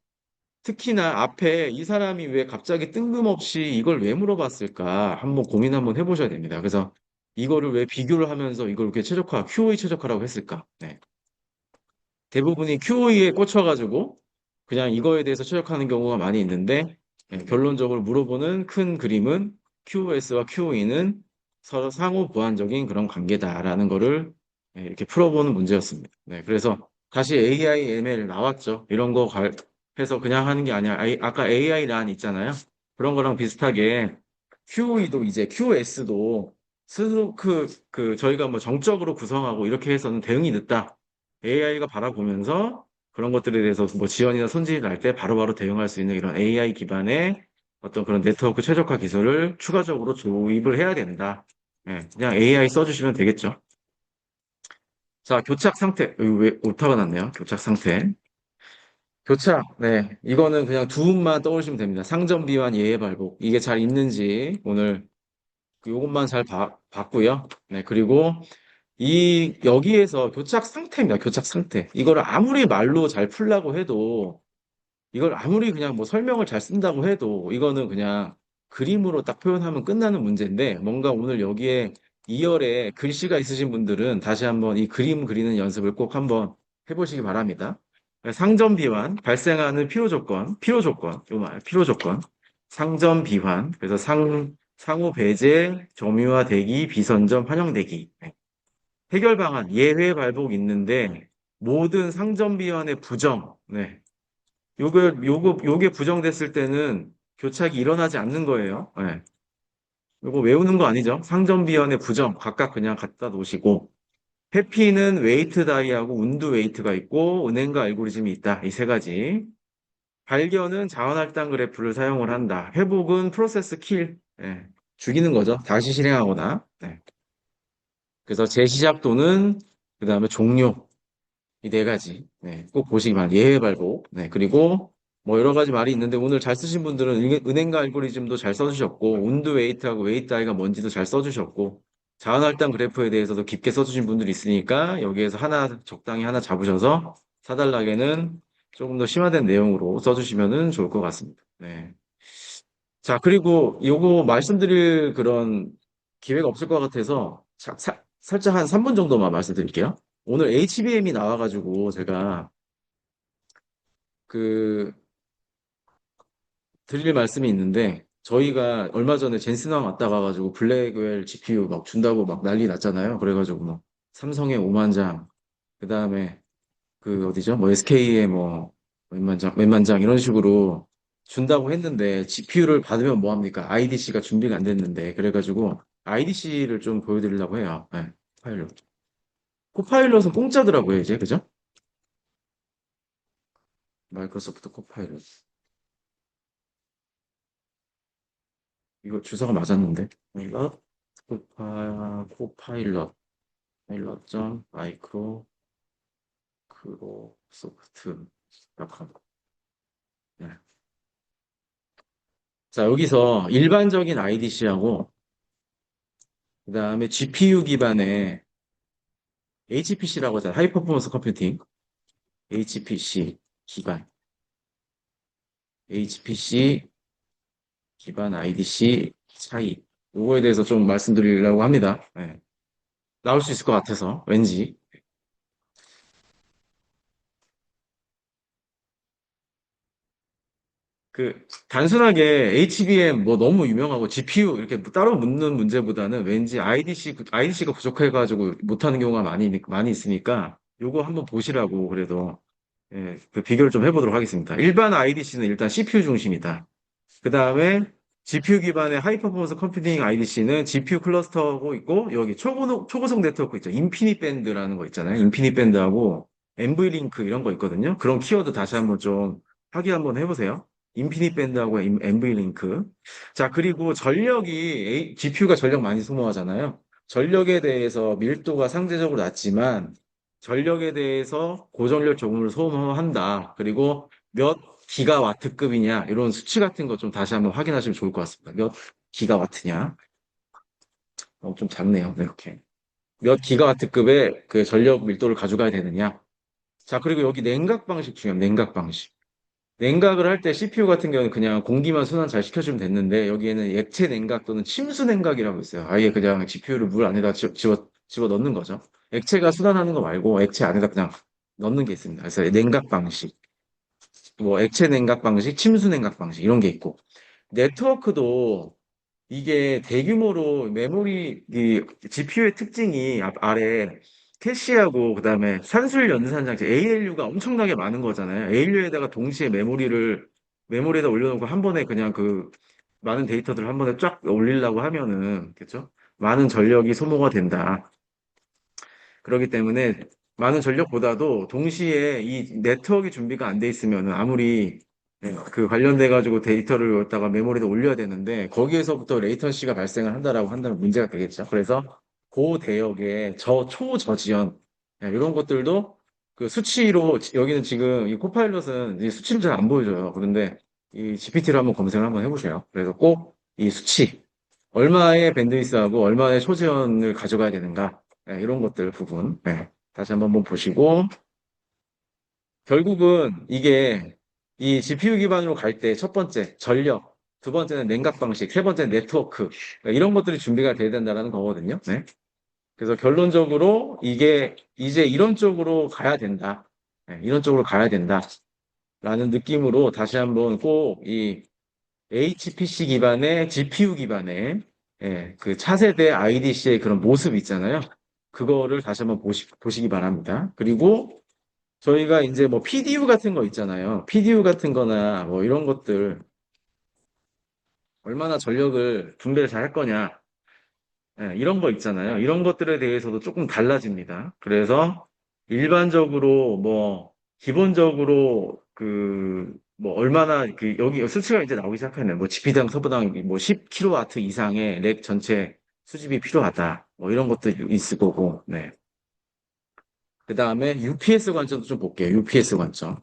특히나 앞에 이 사람이 왜 갑자기 뜬금없이 이걸 왜 물어봤을까 한번 고민 한번 해보셔야 됩니다. 그래서 이거를 왜 비교를 하면서 이걸 이렇게 QoE 최적화라고 했을까? 네. 대부분이 QoE에 꽂혀가지고 그냥 이거에 대해서 최적화하는 경우가 많이 있는데 결론적으로 물어보는 큰 그림은 QoS와 QoE는 서로 상호 보완적인 그런 관계다라는 거를 이렇게 풀어보는 문제였습니다. 네, 그래서 다시 AI, ML 나왔죠. 이런 거 해서 그냥 하는 게 아니야. 아까 AI 란 있잖아요. 그런 거랑 비슷하게 QE도 이제 QoS도 스스로 저희가 뭐 정적으로 구성하고 이렇게 해서는 대응이 늦다. AI가 바라보면서 그런 것들에 대해서 뭐 지연이나 손실이 날 때 바로바로 대응할 수 있는 이런 AI 기반의 어떤 그런 네트워크 최적화 기술을 추가적으로 도입을 해야 된다. 예, 그냥 AI 써주시면 되겠죠. 자, 교착 상태. 왜 오타가 났네요. 교착 상태. 교착. 네. 이거는 그냥 두 음만 떠올리시면 됩니다. 상점 비완 예의 발복. 이게 잘 있는지 오늘 요것만 잘 봤고요. 네. 그리고 여기에서 교착 상태입니다. 교착 상태. 이거를 아무리 말로 잘 풀라고 해도, 이걸 아무리 그냥 뭐 설명을 잘 쓴다고 해도, 이거는 그냥 그림으로 딱 표현하면 끝나는 문제인데, 뭔가 오늘 여기에 2열에 글씨가 있으신 분들은 다시 한번 이 그림 그리는 연습을 꼭 한번 해보시기 바랍니다. 상점 비환, 발생하는 필요 조건, 요 말, 필요 조건. 상점 비환, 그래서 상호 배제, 점유화 대기, 비선점 환영 대기. 네. 해결 방안, 예외 발복 있는데, 모든 상점 비환의 부정, 네. 요게 부정됐을 때는 교착이 일어나지 않는 거예요. 네. 요거 외우는 거 아니죠? 상점 비환의 부정, 각각 그냥 갖다 놓으시고, 회피는 웨이트 다이하고 운드 웨이트가 있고, 은행과 알고리즘이 있다. 이 세 가지. 발견은 자원할당 그래프를 사용을 한다. 회복은 프로세스 킬, 예, 죽이는 거죠. 다시 실행하거나. 네. 그래서 재시작 또는 그 다음에 종료 이 네 가지 네, 꼭 보시기 바랍니다. 예외 발복. 네, 그리고 뭐 여러 가지 말이 있는데 오늘 잘 쓰신 분들은 은행가 알고리즘도 잘 써주셨고 운드 웨이트하고 웨이트 아이가 뭔지도 잘 써주셨고 자원할당 그래프에 대해서도 깊게 써주신 분들이 있으니까 여기에서 하나 적당히 하나 잡으셔서 사달락에는 조금 더 심화된 내용으로 써주시면 좋을 것 같습니다. 네. 자, 그리고 요거 말씀드릴 그런 기회가 없을 것 같아서 살짝 한 3분 정도만 말씀드릴게요. 오늘 HBM이 나와가지고 제가 그 드릴 말씀이 있는데 저희가 얼마 전에 젠슨왕 왔다 가가지고 블랙웰 GPU 막 준다고 막 난리 났잖아요. 그래가지고 뭐 삼성의 5만 장, 그 다음에 그 어디죠? 뭐 SK의 뭐 몇만 장 이런 식으로 준다고 했는데 GPU를 받으면 뭐 합니까? IDC가 준비가 안 됐는데 그래가지고 IDC를 좀 보여드리려고 해요. 네, 파일럿. 코파일럿은 공짜더라고요, 이제 그죠? 마이크로소프트 코파일럿. 이거 주소가 맞았는데. 파일럿 코파일럿 파일럿 점 마이크로소프트.com. 네. 자, 여기서 일반적인 IDC하고 그 다음에 GPU 기반의 HPC라고 하잖아요. 하이 퍼포먼스 컴퓨팅. HPC 기반. HPC 기반 IDC 차이. 요거에 대해서 좀 말씀드리려고 합니다. 네. 나올 수 있을 것 같아서, 왠지. 단순하게 HBM 뭐 너무 유명하고 GPU 이렇게 따로 묻는 문제보다는 왠지 IDC가 부족해가지고 못하는 경우가 많이 있으니까 요거 한번 보시라고 그래도, 예, 그 비교를 좀 해보도록 하겠습니다. 일반 IDC는 일단 CPU 중심이다. 그 다음에 GPU 기반의 하이 퍼포먼스 컴퓨팅 IDC는 GPU 클러스터고 있고 여기 초고속 네트워크 있죠. 인피니 밴드라는 거 있잖아요. 인피니 밴드하고 NV 링크 이런 거 있거든요. 그런 키워드 다시 한번 좀 확인 한번 해보세요. 인피니 밴드하고 NV 링크. 자, 그리고 GPU가 전력 많이 소모하잖아요. 전력에 대해서 밀도가 상대적으로 낮지만 전력에 대해서 고전력 조금을 소모한다. 그리고 몇 기가와트급이냐 이런 수치 같은 거 좀 다시 한번 확인하시면 좋을 것 같습니다. 몇 기가와트냐? 좀 작네요. 네, 이렇게. 몇 기가와트급의 그 전력 밀도를 가져가야 되느냐? 자, 그리고 여기 냉각 방식 중요합니다. 냉각 방식. 냉각을 할 때 CPU 같은 경우는 그냥 공기만 순환 잘 시켜주면 됐는데 여기에는 액체 냉각 또는 침수 냉각이라고 있어요. 아예 그냥 GPU를 물 안에다 집어 넣는 거죠. 액체가 순환하는 거 말고 액체 안에다 그냥 넣는 게 있습니다. 그래서 냉각 방식. 뭐 액체 냉각 방식, 침수 냉각 방식 이런 게 있고 네트워크도 이게 대규모로 이 GPU의 특징이 아래 캐시하고 그다음에 산술 연산 장치 ALU가 엄청나게 많은 거잖아요. ALU에다가 동시에 메모리에다 올려놓고 한 번에 그냥 그 많은 데이터들을 한 번에 쫙 올리려고 하면은 그죠? 많은 전력이 소모가 된다. 그렇기 때문에 많은 전력보다도 동시에 이 네트워크 준비가 안 돼 있으면 아무리 그 관련돼 가지고 데이터를 갖다가 메모리에 올려야 되는데 거기에서부터 레이턴시가 발생을 한다라고 한다면 문제가 되겠죠. 그래서 고대역의 초저지연 이런 것들도 그 수치로 여기는 지금 이 코파일럿은 이 수치를 잘 안 보여줘요. 그런데 이 GPT를 한번 검색을 한번 해보세요. 그래서 꼭 이 수치 얼마의 밴드위스하고 얼마의 초지연을 가져가야 되는가 이런 것들 부분 다시 한번 보시고 결국은 이게 이 GPU 기반으로 갈 때 첫 번째 전력, 두 번째는 냉각 방식, 세 번째는 네트워크 이런 것들이 준비가 돼야 된다는 거거든요. 네. 그래서 결론적으로 이게 이제 이런 쪽으로 가야 된다. 이런 쪽으로 가야 된다. 라는 느낌으로 다시 한번 꼭 이 HPC 기반의 GPU 기반의 그 차세대 IDC의 그런 모습 있잖아요. 그거를 다시 한번 보시기 바랍니다. 그리고 저희가 이제 뭐 PDU 같은 거 있잖아요. PDU 같은 거나 뭐 이런 것들 얼마나 전력을 분배를 잘 할 거냐. 이런 거 있잖아요. 이런 것들에 대해서도 조금 달라집니다. 그래서 일반적으로 뭐 기본적으로 그 뭐 얼마나 그 여기 수치가 이제 나오기 시작했네. 뭐 GP당 서부당 뭐 10kW 이상의 렉 전체 수집이 필요하다. 뭐 이런 것도 있을 거고. 네. 그 다음에 UPS 관점도 좀 볼게요. UPS 관점.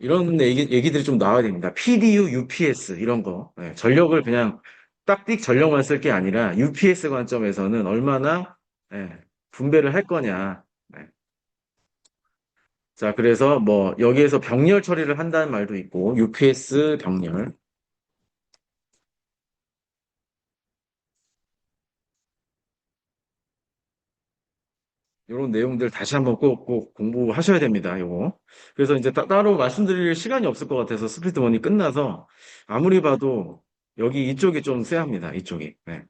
이런 얘기들이 좀 나와야 됩니다. PDU, UPS 이런 거. 전력을 그냥 딱띡 전력만 쓸 게 아니라 UPS 관점에서는 얼마나 분배를 할 거냐. 네. 자, 그래서 뭐 여기에서 병렬 처리를 한다는 말도 있고 UPS 병렬 이런 내용들 다시 한번 꼭 공부하셔야 됩니다. 요거. 그래서 이제 따로 말씀드릴 시간이 없을 것 같아서 스피드원이 끝나서 아무리 봐도 여기 이쪽이 좀 쎄합니다. 이쪽이. 네.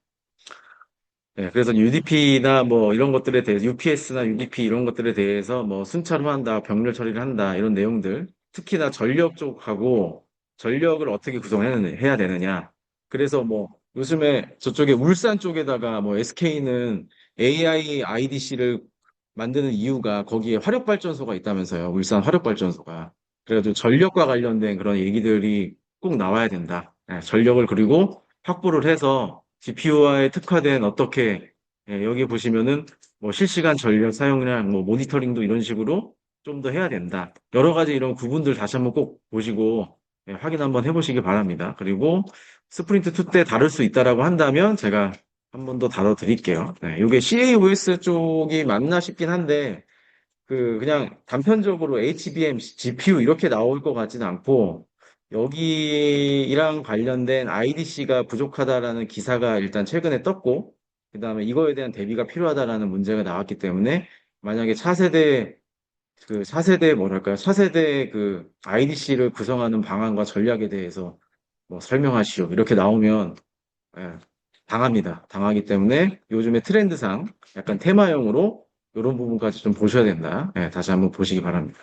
그래서 UDP나 뭐 이런 것들에 대해서 UPS나 UDP 이런 것들에 대해서 뭐 순차로 한다, 병렬 처리를 한다 이런 내용들 특히나 전력 쪽하고 전력을 어떻게 구성해야 되느냐. 그래서 뭐 요즘에 저쪽에 울산 쪽에다가 뭐 SK는 AI IDC를 만드는 이유가 거기에 화력발전소가 있다면서요. 울산 화력발전소가. 그래가지고 전력과 관련된 그런 얘기들이 꼭 나와야 된다. 전력을 그리고 확보를 해서 GPU화에 특화된 어떻게 여기 보시면은 뭐 실시간 전력 사용량 뭐 모니터링도 이런 식으로 좀 더 해야 된다. 여러 가지 이런 구분들 다시 한번 꼭 보시고 확인 한번 해보시기 바랍니다. 그리고 스프린트 2 때 다룰 수 있다라고 한다면 제가 한 번 더 다뤄드릴게요. 이게 CAOS 쪽이 맞나 싶긴 한데 그냥 단편적으로 HBM, GPU 이렇게 나올 것 같지는 않고 여기랑 관련된 IDC가 부족하다라는 기사가 일단 최근에 떴고 그다음에 이거에 대한 대비가 필요하다라는 문제가 나왔기 때문에 만약에 차세대 뭐랄까요? 차세대 그 IDC를 구성하는 방안과 전략에 대해서 뭐 설명하시오. 이렇게 나오면 예, 당합니다. 당하기 때문에 요즘의 트렌드상 약간 테마형으로 이런 부분까지 좀 보셔야 된다. 다시 한번 보시기 바랍니다.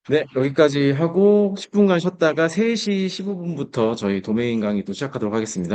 네, 여기까지 하고 10분간 쉬었다가 3시 15분부터 저희 도메인 강의 또 시작하도록 하겠습니다.